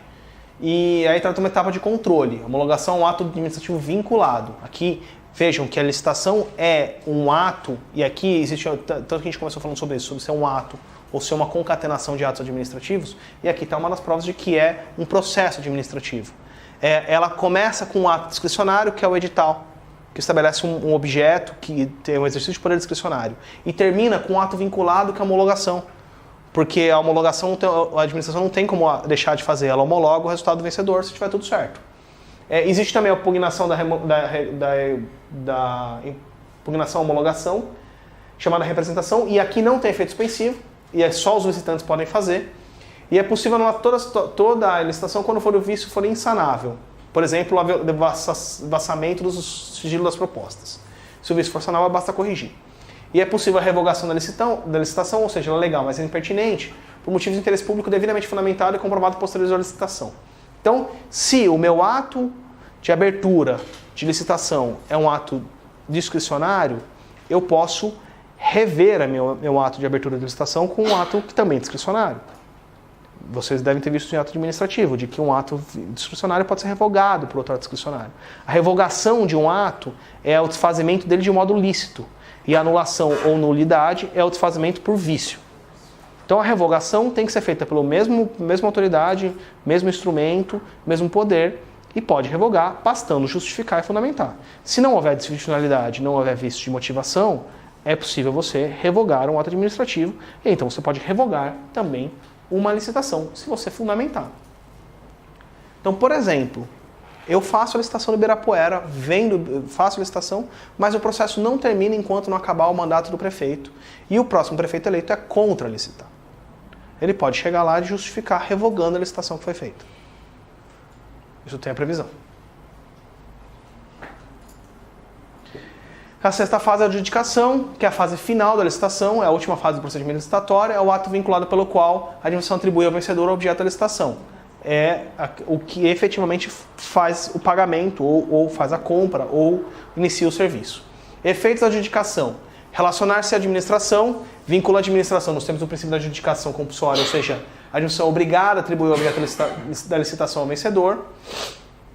Speaker 1: e aí trata uma etapa de controle. A homologação é um ato administrativo vinculado. Aqui Vejam que a licitação é um ato, e aqui existe, tanto que a gente começou falando sobre isso, sobre ser um ato ou ser uma concatenação de atos administrativos, e aqui está uma das provas de que é um processo administrativo. Ela começa com um ato discricionário, que é o edital, que estabelece um objeto que tem um exercício de poder discricionário, e termina com um ato vinculado, que é a homologação, porque a homologação, a administração não tem como deixar de fazer, ela homologa o resultado do vencedor se tiver tudo certo. Existe também a impugnação da impugnação à homologação, chamada representação, e aqui não tem efeito suspensivo, e só os licitantes podem fazer. E é possível anular toda a licitação quando o vício for insanável. Por exemplo, o vazamento dos sigilos das propostas. Se o vício for sanável, basta corrigir. E é possível a revogação da licitação, ou seja, ela é legal, mas é impertinente, por motivos de interesse público devidamente fundamentado e comprovado posterior à licitação. Então, se o meu ato de abertura de licitação é um ato discricionário, eu posso rever meu ato de abertura de licitação com um ato que também é discricionário. Vocês devem ter visto em ato administrativo, de que um ato discricionário pode ser revogado por outro ato discricionário. A revogação de um ato é o desfazimento dele de modo lícito, e a anulação ou nulidade é o desfazimento por vício. Então a revogação tem que ser feita pela mesma autoridade, mesmo instrumento, mesmo poder, e pode revogar, bastando justificar e fundamentar. Se não houver disfuncionalidade, não houver vício de motivação, é possível você revogar um ato administrativo, e então você pode revogar também uma licitação, se você fundamentar. Então, por exemplo, eu faço a licitação do Ibirapuera, faço a licitação, mas o processo não termina enquanto não acabar o mandato do prefeito, e o próximo prefeito eleito é contra licitar. Ele pode chegar lá e justificar revogando a licitação que foi feita. Isso tem a previsão. A sexta fase é a adjudicação, que é a fase final da licitação, é a última fase do procedimento licitatório, é o ato vinculado pelo qual a administração atribui ao vencedor o objeto da licitação. É o que efetivamente faz o pagamento, ou faz a compra, ou inicia o serviço. Efeitos da adjudicação. Relacionar-se à administração, vincula a administração nos termos do princípio da adjudicação compulsória, ou seja, a administração é obrigada a atribuir o objeto da licitação ao vencedor.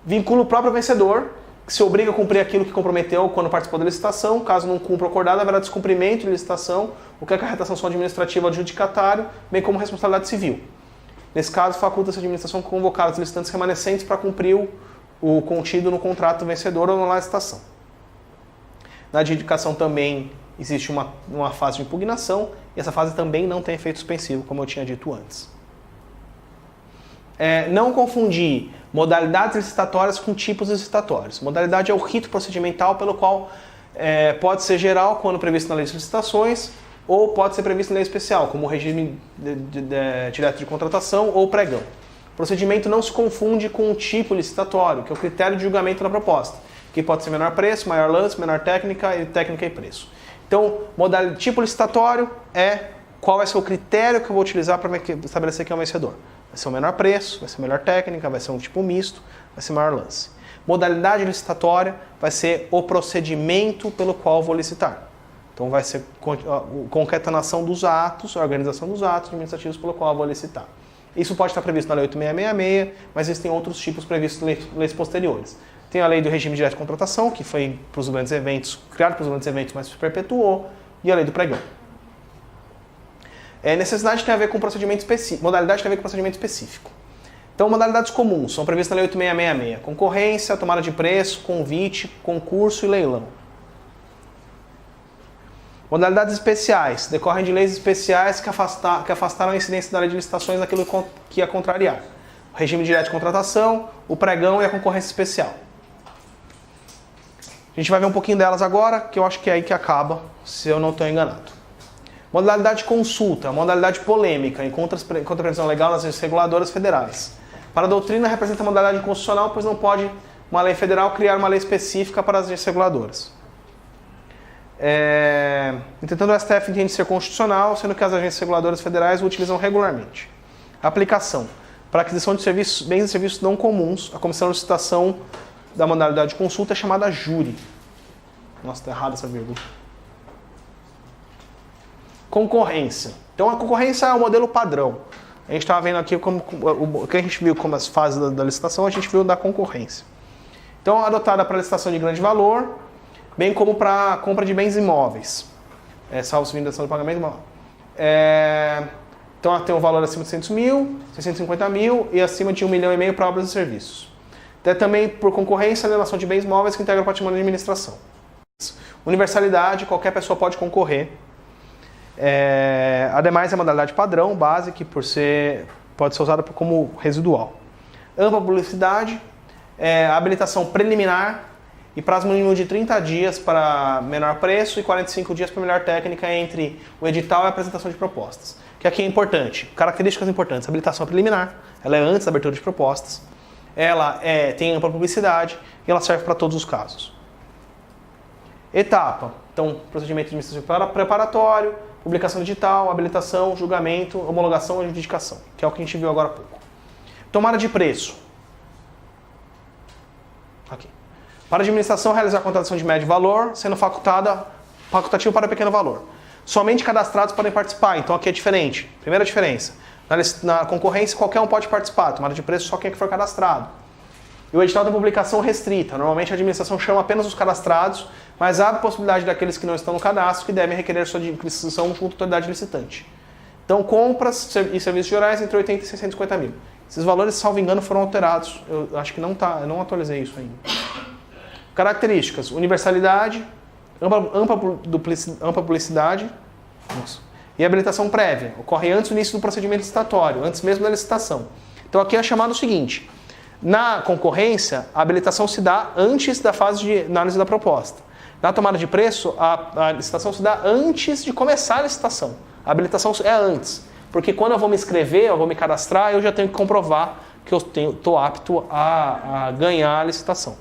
Speaker 1: Vincula o próprio vencedor, que se obriga a cumprir aquilo que comprometeu quando participou da licitação. Caso não cumpra o acordado, haverá descumprimento de licitação, o que acarreta sanção administrativa ao adjudicatário, bem como responsabilidade civil. Nesse caso, faculta-se a administração convocar os licitantes remanescentes para cumprir o contido no contrato do vencedor ou anular a licitação. Na adjudicação também existe uma fase de impugnação, e essa fase também não tem efeito suspensivo, como eu tinha dito antes. Não confundir modalidades licitatórias com tipos licitatórios. Modalidade é o rito procedimental pelo qual pode ser geral quando previsto na lei de licitações, ou pode ser previsto em lei especial, como o regime direto de contratação ou pregão. O procedimento não se confunde com o tipo licitatório, que é o critério de julgamento da proposta, que pode ser menor preço, maior lance, menor técnica e preço. Então, tipo licitatório é qual vai ser o critério que eu vou utilizar para estabelecer quem é o vencedor. Vai ser o menor preço, vai ser melhor técnica, vai ser um tipo misto, vai ser maior lance. Modalidade licitatória vai ser o procedimento pelo qual vou licitar. Então vai ser concatenação dos atos, a organização dos atos administrativos pelo qual eu vou licitar. Isso pode estar previsto na Lei 8666, mas existem outros tipos previstos em leis posteriores. Tem a Lei do Regime Direto de Contratação, que foi para os grandes eventos, criado para os grandes eventos, mas se perpetuou, e a Lei do Pregão. Necessidade tem a ver com procedimento específico, modalidade tem a ver com procedimento específico. Então, modalidades comuns são previstas na Lei 8666. Concorrência, tomada de preço, convite, concurso e leilão. Modalidades especiais decorrem de leis especiais que afastaram a incidência da lei de licitações daquilo que ia contrariar. O regime direto de contratação, o pregão e a concorrência especial. A gente vai ver um pouquinho delas agora, que eu acho que é aí que acaba, se eu não estou enganado. Modalidade de consulta, modalidade polêmica, encontra a previsão legal nas leis reguladoras federais. Para a doutrina, representa a modalidade inconstitucional, pois não pode uma lei federal criar uma lei específica para as leis reguladoras. Entretanto, o STF entende ser constitucional, sendo que as agências reguladoras federais o utilizam regularmente. Aplicação. Para aquisição de bens e serviços não comuns, a comissão de licitação da modalidade de consulta é chamada júri. Nossa, está errada essa vírgula. Concorrência. Então, a concorrência é o modelo padrão. A gente estava vendo aqui o que a gente viu como as fases da licitação, a gente viu da concorrência. Então, adotada para licitação de grande valor, bem como para compra de bens imóveis, salvo vindação do pagamento. Então tem um valor acima de 600 mil, 650 mil e acima de 1,5 milhão para obras e serviços. Até também por concorrência, alienação de bens móveis que integram o patrimônio de administração. Universalidade, qualquer pessoa pode concorrer. Ademais, é a modalidade padrão, base, que pode ser usada como residual. Ampla publicidade, habilitação preliminar e prazo mínimo de 30 dias para menor preço e 45 dias para melhor técnica entre o edital e a apresentação de propostas. Que aqui é importante, características importantes. A habilitação é preliminar, ela é antes da abertura de propostas, ela tem ampla publicidade e ela serve para todos os casos. Etapa, então, procedimento administrativo preparatório, publicação digital, habilitação, julgamento, homologação e adjudicação, que é o que a gente viu agora há pouco. Tomada de preço. Aqui. Para a administração, realizar a contratação de médio valor, sendo facultativo para pequeno valor. Somente cadastrados podem participar, então aqui é diferente. Primeira diferença. Na concorrência, qualquer um pode participar. Tomada de preço, só quem é que for cadastrado. E o edital da publicação restrita. Normalmente a administração chama apenas os cadastrados, mas há a possibilidade daqueles que não estão no cadastro que devem requerer sua inscrição junto à autoridade licitante. Então, compras e serviços gerais entre 80 e 650 mil. Esses valores, salvo engano, foram alterados. Eu acho que não tá, eu não atualizei isso ainda. Características: universalidade, ampla publicidade e habilitação prévia. Ocorre antes do início do procedimento licitatório, antes mesmo da licitação. Então, aqui é chamado o seguinte: na concorrência, a habilitação se dá antes da fase de análise da proposta. Na tomada de preço, a licitação se dá antes de começar a licitação. A habilitação é antes, porque quando eu vou me inscrever, eu vou me cadastrar, eu já tenho que comprovar que eu estou apto a ganhar a licitação.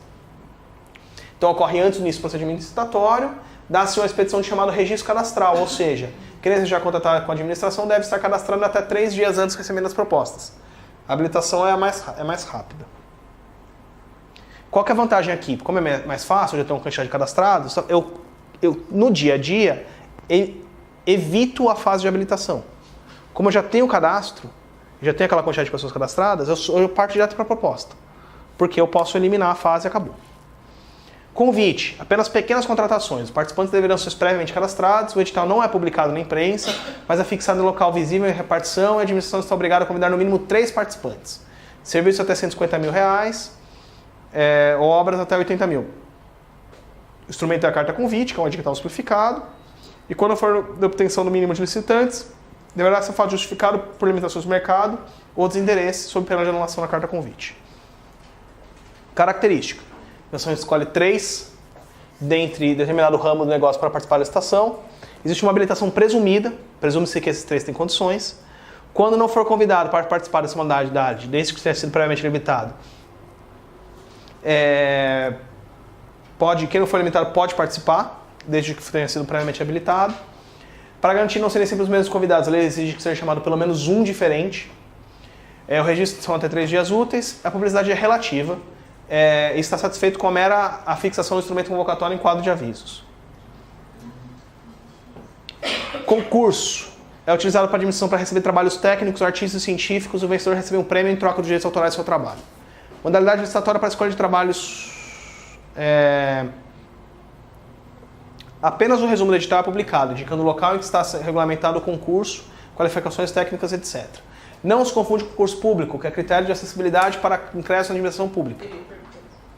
Speaker 1: Então ocorre antes do início do procedimento licitatório, dá-se uma expedição de chamado registro cadastral, ou seja, quem desejar contratar com a administração deve estar cadastrando até 3 dias antes de recebendo as propostas. A habilitação é mais rápida. Qual que é a vantagem aqui? Como é mais fácil, eu já tenho uma quantidade de cadastrados, eu no dia a dia evito a fase de habilitação. Como eu já tenho o cadastro, já tenho aquela quantidade de pessoas cadastradas, eu parto direto para a proposta. Porque eu posso eliminar a fase e acabou. Convite. Apenas pequenas contratações. Os participantes deverão ser previamente cadastrados, o edital não é publicado na imprensa, mas é fixado em local visível em repartição e a administração está obrigada a convidar no mínimo 3 participantes. Serviço até 150 mil reais, obras até 80 mil. O instrumento é a carta convite, que é um edital simplificado, e quando for de obtenção do mínimo de licitantes, deverá ser fato justificado por limitações do mercado ou desinteresse sob pena de anulação na carta convite. Característica. A administração escolhe 3 dentre determinado ramo do negócio para participar da licitação. Existe uma habilitação presumida, presume-se que esses 3 têm condições. Quando não for convidado para participar dessa modalidade, desde que tenha sido previamente limitado, quem não for limitado pode participar, desde que tenha sido previamente habilitado. Para garantir não serem sempre os mesmos convidados, a lei exige que seja chamado pelo menos um diferente. O registro são até 3 dias úteis. A publicidade é relativa. E está satisfeito com a mera fixação do instrumento convocatório em quadro de avisos. Concurso. É utilizado para a admissão para receber trabalhos técnicos, artistas e científicos. O vencedor recebe um prêmio em troca dos direitos autorais do seu trabalho. Modalidade licitatória para a escolha de trabalhos. Apenas o resumo do edital é publicado, indicando o local em que está regulamentado o concurso, qualificações técnicas, etc. Não se confunde com concurso público, que é critério de acessibilidade para ingresso na administração pública.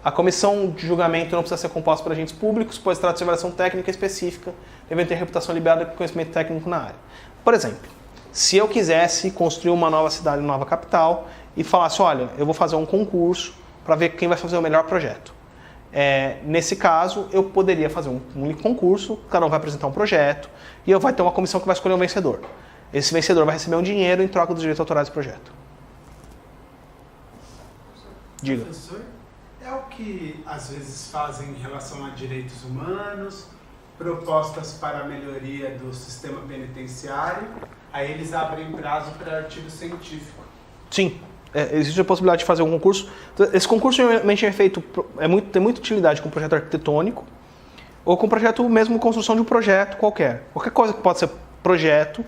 Speaker 1: A comissão de julgamento não precisa ser composta por agentes públicos, pois trata de avaliação técnica específica, devendo ter reputação liberada com conhecimento técnico na área. Por exemplo, se eu quisesse construir uma nova cidade, uma nova capital, e falasse, olha, eu vou fazer um concurso para ver quem vai fazer o melhor projeto. Nesse caso, eu poderia fazer um único concurso, cada um vai apresentar um projeto, e vai ter uma comissão que vai escolher um vencedor. Esse vencedor vai receber um dinheiro em troca dos direitos autorais do projeto. Diga.
Speaker 3: Professor, é o que às vezes fazem em relação a direitos humanos, propostas para a melhoria do sistema penitenciário, aí eles abrem prazo para artigo científico.
Speaker 1: Sim. Existe a possibilidade de fazer um concurso. Esse concurso geralmente é feito, tem muita utilidade com projeto arquitetônico ou com projeto mesmo, construção de um projeto qualquer. Qualquer coisa que pode ser projeto,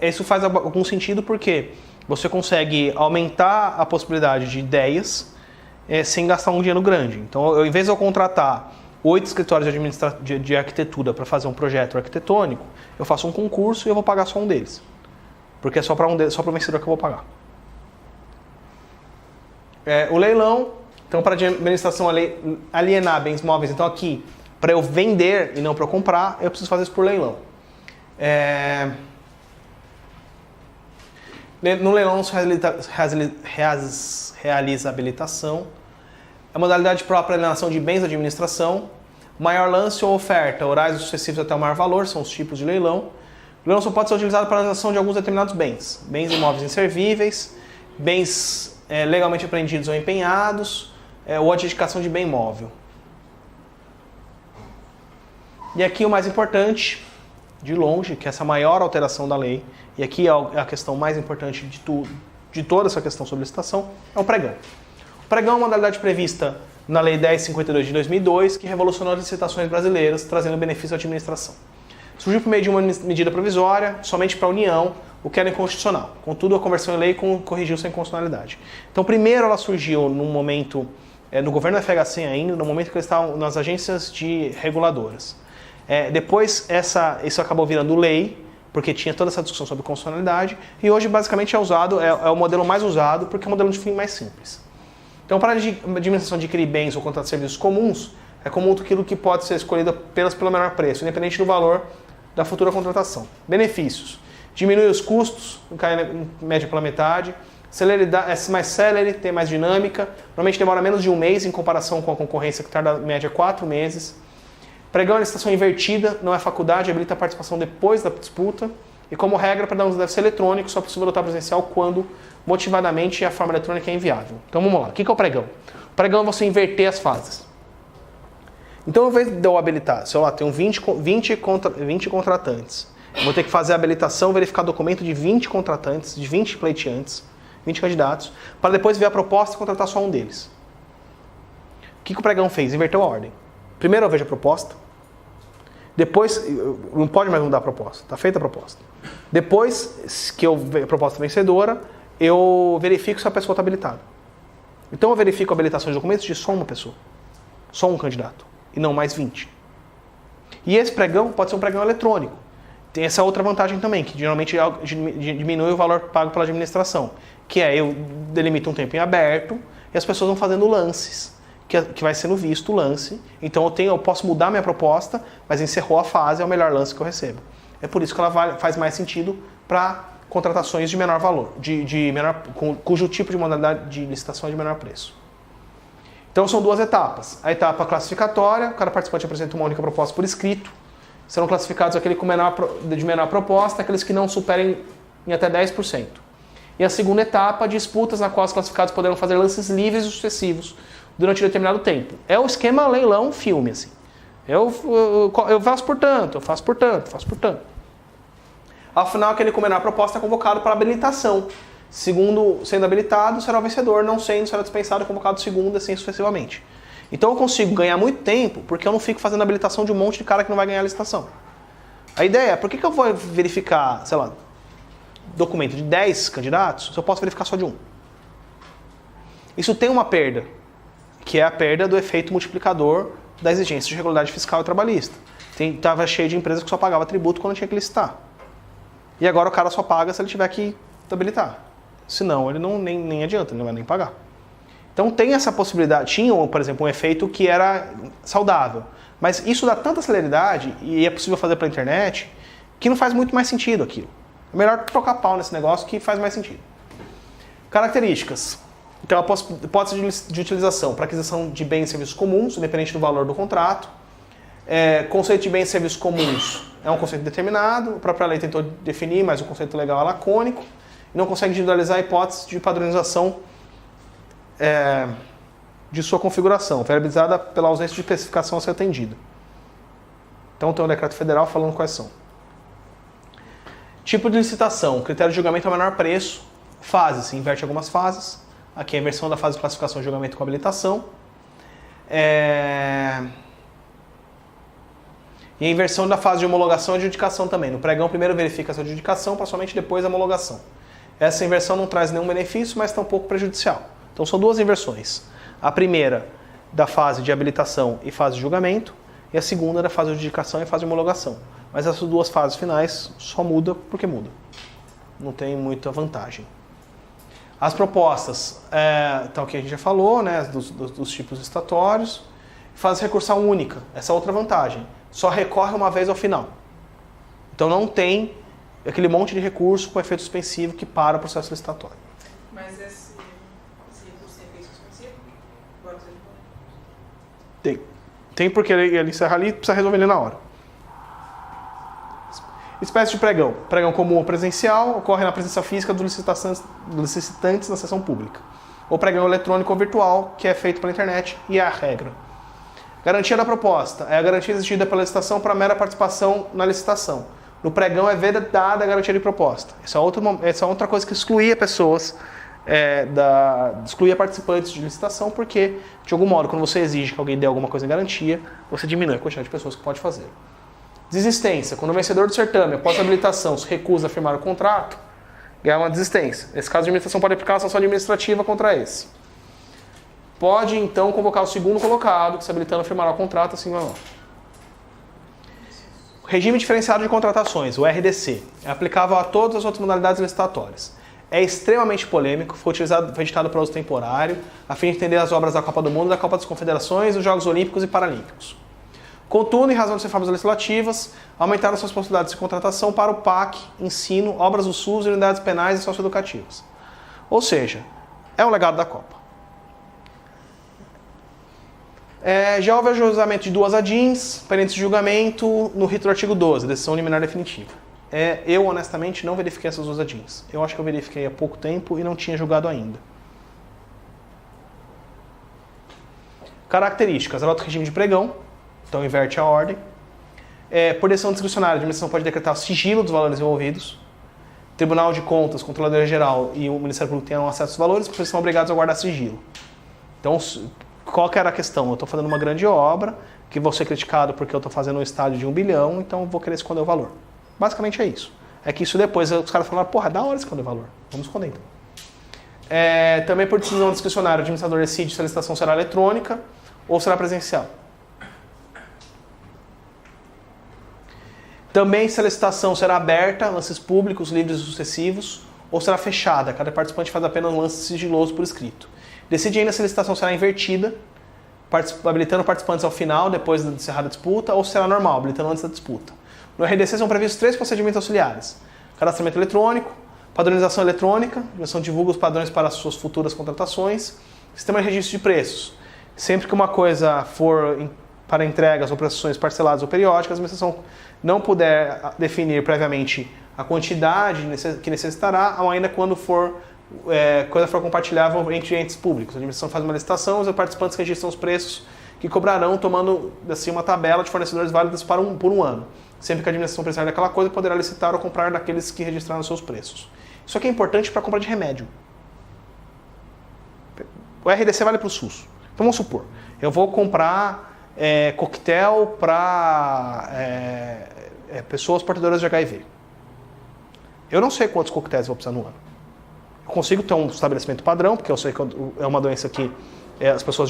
Speaker 1: isso faz algum sentido porque você consegue aumentar a possibilidade de ideias sem gastar um dinheiro grande. Então, ao invés de eu contratar 8 escritórios de arquitetura para fazer um projeto arquitetônico, eu faço um concurso e eu vou pagar só um deles. Porque é só para o vencedor que eu vou pagar. O leilão, então para a administração alienar bens móveis, então aqui, para eu vender e não para eu comprar, eu preciso fazer isso por leilão. No leilão não se realiza habilitação. A modalidade própria é alienação de bens da administração. Maior lance ou oferta, horários sucessivos até o maior valor, são os tipos de leilão. O leilão só pode ser utilizado para a alienação de alguns determinados bens. Bens imóveis inservíveis, bens legalmente apreendidos ou empenhados, ou adjudicação de bem imóvel. E aqui o mais importante, de longe, que é essa maior alteração da lei, e aqui é a questão mais importante de toda essa questão sobre licitação, é o pregão. O pregão é uma modalidade prevista na Lei 1052 de 2002, que revolucionou as licitações brasileiras, trazendo benefício à administração. Surgiu por meio de uma medida provisória, somente para a União, o que era inconstitucional. Contudo, a conversão em lei corrigiu sem inconstitucionalidade. Então, primeiro ela surgiu no momento, no governo FHC ainda, no momento que eles estavam nas agências reguladoras. Depois, isso acabou virando lei, porque tinha toda essa discussão sobre constitucionalidade, e hoje, basicamente, é o modelo mais usado, porque é o modelo de fim mais simples. Então, para a administração adquirir bens ou contratar serviços comuns, é comum aquilo que pode ser escolhido apenas pelo menor preço, independente do valor da futura contratação. Benefícios: diminui os custos, cai em média pela metade, celeridade, é mais célere, tem mais dinâmica, normalmente demora menos de um mês em comparação com a concorrência que tarda média 4 meses. Pregão é licitação invertida, não é faculdade, habilita a participação depois da disputa. E como regra, pregão deve ser eletrônico, só é possível adotar presencial quando motivadamente a forma eletrônica é inviável. Então vamos lá, o que é o pregão? O pregão é você inverter as fases. Então, ao invés de eu habilitar, sei lá, tenho 20 contratantes, eu vou ter que fazer a habilitação, verificar documento de 20 contratantes, de 20 pleiteantes, 20 candidatos, para depois ver a proposta e contratar só um deles. O que o pregão fez? Inverteu a ordem. Primeiro eu vejo a proposta, depois, não pode mais mudar a proposta, está feita a proposta. Depois que eu vejo a proposta vencedora, eu verifico se a pessoa está habilitada. Então eu verifico a habilitação de documentos de só uma pessoa, só um candidato, e não mais 20. E esse pregão pode ser um pregão eletrônico. Tem essa outra vantagem também, que geralmente diminui o valor pago pela administração, que é eu delimito um tempo em aberto e as pessoas vão fazendo lances, que vai sendo visto o lance. Então eu posso mudar minha proposta, mas encerrou a fase, é o melhor lance que eu recebo. É por isso que ela faz mais sentido para contratações de menor valor, cujo tipo de modalidade de licitação é de menor preço. Então são duas etapas. A etapa classificatória, cada participante apresenta uma única proposta por escrito. Serão classificados aquele de menor proposta, aqueles que não superem em até 10%. E a segunda etapa, disputas na qual os classificados poderão fazer lances livres e sucessivos durante um determinado tempo. É o esquema leilão filme, assim. Eu faço por tanto, eu faço por tanto, eu faço por tanto. Ao final, aquele com menor proposta é convocado para habilitação. Segundo sendo habilitado, será o vencedor, não sendo, será dispensado e convocado segundo, assim sucessivamente. Então eu consigo ganhar muito tempo, porque eu não fico fazendo habilitação de um monte de cara que não vai ganhar a licitação. A ideia é, por que eu vou verificar, sei lá, documento de 10 candidatos, se eu posso verificar só de um? Isso tem uma perda, que é a perda do efeito multiplicador da exigência de regularidade fiscal e trabalhista. Estava cheio de empresas que só pagava tributo quando tinha que licitar. E agora o cara só paga se ele tiver que habilitar. Senão ele nem adianta, ele não vai nem pagar. Então tem essa possibilidade. Tinha, por exemplo, um efeito que era saudável. Mas isso dá tanta celeridade, e é possível fazer pela internet, que não faz muito mais sentido aquilo. É melhor trocar pau nesse negócio que faz mais sentido. Características. Então, a hipótese de utilização para aquisição de bens e serviços comuns, independente do valor do contrato. Conceito de bens e serviços comuns é um conceito determinado, a própria lei tentou definir, mas o conceito legal é lacônico, e não consegue individualizar a hipótese de padronização de sua configuração, viabilizada pela ausência de especificação a ser atendida. Então, tem um decreto federal falando quais são. Tipo de licitação, critério de julgamento é o menor preço, fase, se inverte algumas fases. Aqui é a inversão da fase de classificação, julgamento com habilitação. E a inversão da fase de homologação e adjudicação também. No pregão, primeiro verifica essa adjudicação, para somente depois a homologação. Essa inversão não traz nenhum benefício, mas está um pouco prejudicial. Então são duas inversões. A primeira da fase de habilitação e fase de julgamento, e a segunda da fase de adjudicação e fase de homologação. Mas essas duas fases finais só muda porque muda. Não tem muita vantagem. As propostas, então aqui a gente já falou, né, dos tipos estatórios. Fase de recursão única, essa é outra vantagem. Só recorre uma vez ao final. Então não tem aquele monte de recurso com efeito suspensivo que para o processo licitatório.
Speaker 2: Mas esse recurso tem efeito suspensivo? Agora você
Speaker 1: Tem. Tem porque ele encerra ali e precisa resolver ele na hora. Espécie de pregão. Pregão comum ou presencial ocorre na presença física dos licitantes na sessão pública. Ou pregão eletrônico ou virtual, que é feito pela internet e é a regra. Garantia da proposta. É a garantia exigida pela licitação para mera participação na licitação. No pregão é vedada a garantia de proposta. Essa é outra coisa que excluía pessoas, excluía participantes de licitação, porque, de algum modo, quando você exige que alguém dê alguma coisa em garantia, você diminui a quantidade de pessoas que pode fazer. Desistência. Quando o vencedor do certame, após a habilitação, se recusa a firmar o contrato, ganha uma desistência. Nesse caso, a administração pode aplicar uma sanção administrativa contra esse. Pode, então, convocar o segundo colocado, que se habilitando a firmar o contrato, assim vai lá. Regime diferenciado de contratações, o RDC, é aplicável a todas as outras modalidades licitatórias. É extremamente polêmico, foi editado para uso temporário, a fim de entender as obras da Copa do Mundo, da Copa das Confederações, dos Jogos Olímpicos e Paralímpicos. Contudo, em razão de reformas legislativas, aumentaram suas possibilidades de contratação para o PAC, ensino, obras do SUS e unidades penais e socioeducativas. Ou seja, é um legado da Copa. Já houve ajuizamento de duas ADINs, pendentes de julgamento no rito do artigo 12, decisão liminar definitiva. Eu, honestamente, não verifiquei essas duas ADINs. Eu acho que eu verifiquei há pouco tempo e não tinha julgado ainda. Características. Ela é outro regime de pregão, então inverte a ordem. Por decisão discricionária, a administração pode decretar o sigilo dos valores envolvidos. Tribunal de Contas, Controladoria Geral e o Ministério Público têm acesso aos valores, porque eles são obrigados a guardar sigilo. Então, qual que era a questão? Eu estou fazendo uma grande obra, que vou ser criticado porque eu estou fazendo um estádio de 1 bilhão, então eu vou querer esconder o valor. Basicamente é isso. É que isso depois os caras falaram, porra, da hora esconder o valor. Vamos esconder então. Também por decisão discricionária, o administrador decide se a licitação será eletrônica ou será presencial. Também se a licitação será aberta, lances públicos, livres e sucessivos, ou será fechada. Cada participante faz apenas um lance sigiloso por escrito. Decide ainda se a licitação será invertida, habilitando participantes ao final, depois de encerrar a disputa, ou se será normal, habilitando antes da disputa. No RDC são previstos 3 procedimentos auxiliares. Cadastramento eletrônico, padronização eletrônica, a administração divulga os padrões para as suas futuras contratações, sistema de registro de preços. Sempre que uma coisa for para entregas ou prestações parceladas ou periódicas, a administração não puder definir previamente a quantidade que necessitará, ou ainda quando coisa for compartilhável entre entes públicos. A administração faz uma licitação, os participantes registram os preços que cobrarão, tomando assim uma tabela de fornecedores válidos por um ano. Sempre que a administração precisar daquela coisa, poderá licitar ou comprar daqueles que registraram seus preços. Isso aqui é importante para compra de remédio. O RDC vale para o SUS. Então vamos supor, eu vou comprar coquetel para pessoas portadoras de HIV. Eu não sei quantos coquetéis eu vou precisar no ano. Eu consigo ter um estabelecimento padrão, porque eu sei que é uma doença que as pessoas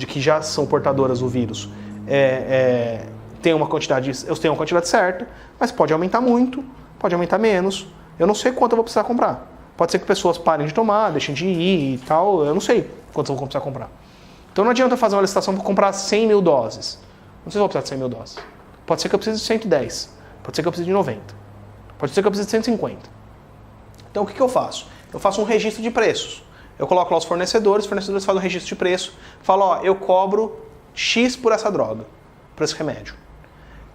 Speaker 1: que já são portadoras do vírus eu tenho uma quantidade certa, mas pode aumentar muito, pode aumentar menos. Eu não sei quanto eu vou precisar comprar. Pode ser que pessoas parem de tomar, deixem de ir e tal, eu não sei quanto eu vou precisar comprar. Então não adianta eu fazer uma licitação para comprar 100 mil doses. Não sei se eu vou precisar de 100 mil doses. Pode ser que eu precise de 110, pode ser que eu precise de 90, pode ser que eu precise de 150. Então o que eu faço? Eu faço um registro de preços. Eu coloco lá os fornecedores fazem um registro de preço, falo, eu cobro X por essa droga, por esse remédio.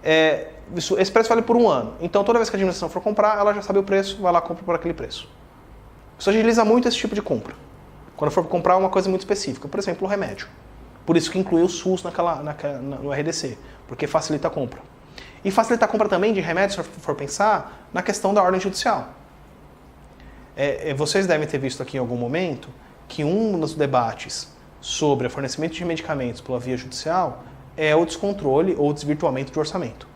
Speaker 1: Esse preço vale por um ano. Então toda vez que a administração for comprar, ela já sabe o preço, vai lá e compra por aquele preço. Isso agiliza muito esse tipo de compra. Quando for comprar uma coisa muito específica, por exemplo, o remédio. Por isso que inclui o SUS no RDC, porque facilita a compra. E facilita a compra também de remédios, se for pensar, na questão da ordem judicial. Vocês devem ter visto aqui em algum momento que um dos debates sobre o fornecimento de medicamentos pela via judicial é o descontrole ou desvirtuamento de orçamento.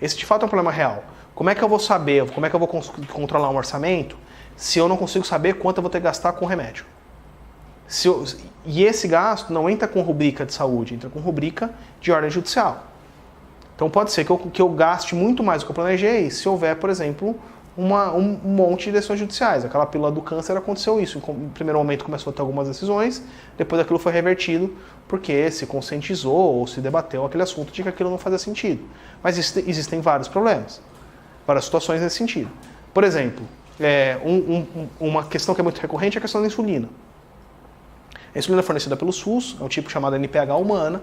Speaker 1: Esse de fato é um problema real. Como é que eu vou saber, como é que eu vou controlar um orçamento se eu não consigo saber quanto eu vou ter que gastar com o remédio? E esse gasto não entra com rubrica de saúde, entra com rubrica de ordem judicial. Então pode ser que eu gaste muito mais do que eu planejei se houver, por exemplo, um monte de decisões judiciais. Aquela pílula do câncer aconteceu isso. No primeiro momento começou a ter algumas decisões, depois aquilo foi revertido porque se conscientizou ou se debateu aquele assunto de que aquilo não fazia sentido. Mas existem vários problemas, várias situações nesse sentido. Por exemplo, uma questão que é muito recorrente é a questão da insulina. A insulina é fornecida pelo SUS, é um tipo chamado NPH humana.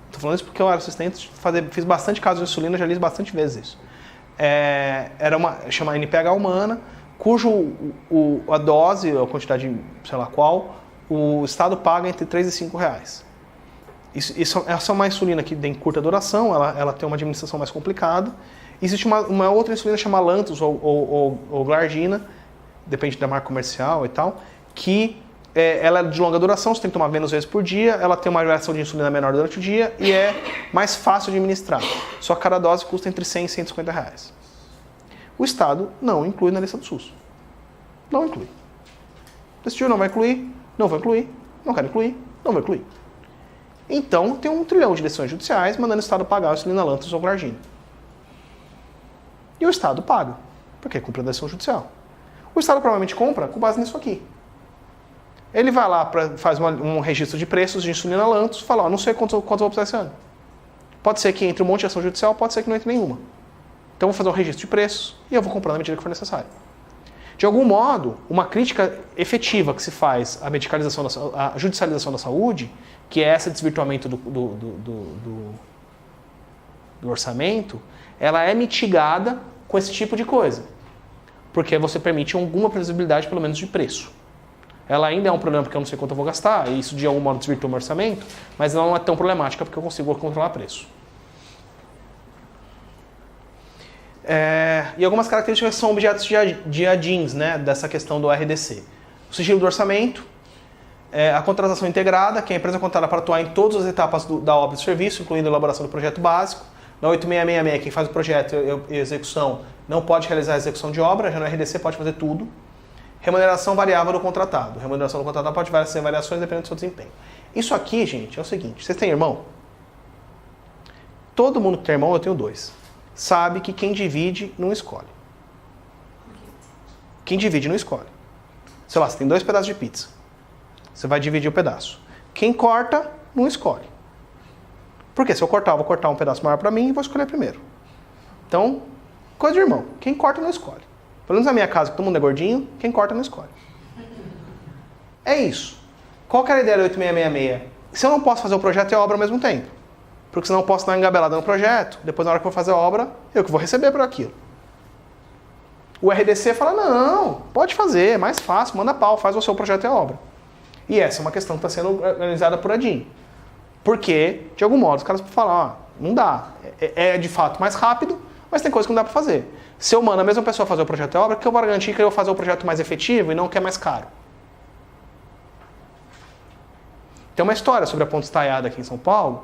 Speaker 1: Estou falando isso porque eu era assistente, fiz bastante casos de insulina, já li bastante vezes isso. Chama NPH humana, cujo a dose, a quantidade, sei lá qual, o Estado paga entre R$ 3 e R$ 5. Essa é uma insulina que tem curta duração, ela tem uma administração mais complicada. Existe uma outra insulina chamada Lantus ou Glargina, depende da marca comercial e tal, que ela é de longa duração, você tem que tomar menos vezes por dia, ela tem uma reação de insulina menor durante o dia e é mais fácil de administrar. Só que cada dose custa entre 100 e 150 reais. O Estado não inclui na lista do SUS. Não inclui. Decidiu, não vai incluir, não vai incluir, não quer incluir, não vai incluir. Então tem 1 trilhão de decisões judiciais mandando o Estado pagar a insulina Lantus ou Glargina. E o Estado paga, porque cumpre a decisão judicial. O Estado provavelmente compra com base nisso aqui. Ele vai lá, faz um registro de preços de insulina Lantus, fala, não sei quantos eu vou precisar esse ano. Pode ser que entre um monte de ação judicial, pode ser que não entre nenhuma. Então eu vou fazer um registro de preços e eu vou comprar na medida que for necessário. De algum modo, uma crítica efetiva que se faz à à judicialização da saúde, que é esse desvirtuamento do orçamento, ela é mitigada com esse tipo de coisa. Porque você permite alguma previsibilidade, pelo menos, de preço. Ela ainda é um problema porque eu não sei quanto eu vou gastar, e isso de algum modo desvirtua o meu orçamento, mas não é tão problemática porque eu consigo controlar preço. E algumas características são objetos de ADINs, né, dessa questão do RDC. O sigilo do orçamento, a contratação integrada, que é a empresa contratada para atuar em todas as etapas da obra e do serviço, incluindo a elaboração do projeto básico. Na 8666, quem faz o projeto e execução não pode realizar a execução de obra, já no RDC pode fazer tudo. Remuneração variável do contratado. Remuneração do contratado pode ser variações dependendo do seu desempenho. Isso aqui, gente, é o seguinte. Vocês têm irmão? Todo mundo que tem irmão, eu tenho 2. Sabe que quem divide não escolhe. Quem divide não escolhe. Sei lá, você tem 2 pedaços de pizza. Você vai dividir o pedaço. Quem corta, não escolhe. Porque se eu cortar, eu vou cortar um pedaço maior para mim e vou escolher primeiro. Então, coisa de irmão. Quem corta, não escolhe. Pelo menos na minha casa, que todo mundo é gordinho, quem corta não escolhe. É isso. Qual que era a ideia do 8666? Se eu não posso fazer o projeto e a obra ao mesmo tempo. Porque senão eu posso dar engabelada no projeto, depois na hora que eu vou fazer a obra, eu que vou receber por aquilo. O RDC fala, não, pode fazer, é mais fácil, manda pau, faz o seu projeto e a obra. E essa é uma questão que está sendo organizada por ADIN. Porque, de algum modo, os caras falam, não dá. É de fato mais rápido, mas tem coisa que não dá para fazer. Se eu mando a mesma pessoa fazer o projeto e a obra, que eu vou garantir que eu vou fazer o projeto mais efetivo e não que é mais caro. Tem uma história sobre a Ponte Estaiada aqui em São Paulo,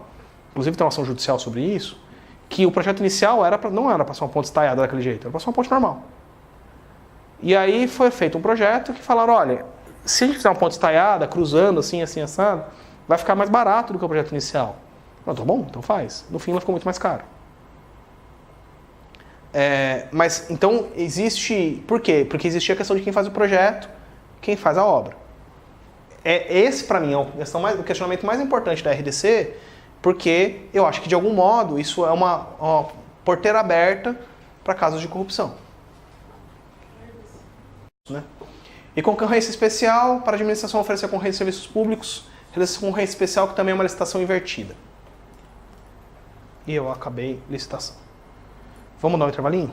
Speaker 1: inclusive tem uma ação judicial sobre isso, que o projeto inicial não era para ser uma ponte estaiada daquele jeito, era para ser uma ponte normal. E aí foi feito um projeto que falaram, olha, se a gente fizer uma ponte estaiada, cruzando assim, assim, assado, vai ficar mais barato do que o projeto inicial. Não, tá bom, então faz. No fim ela ficou muito mais caro. Mas, então, existe... Por quê? Porque existia a questão de quem faz o projeto, quem faz a obra. Esse, para mim, é o questionamento mais importante da RDC, porque eu acho que, de algum modo, isso é uma porteira aberta para casos de corrupção. Né? E concorrência especial, para a administração oferecer concorrência de serviços públicos, concorrência especial, que também é uma licitação invertida. E eu acabei licitação. Vamos dar um intervalinho?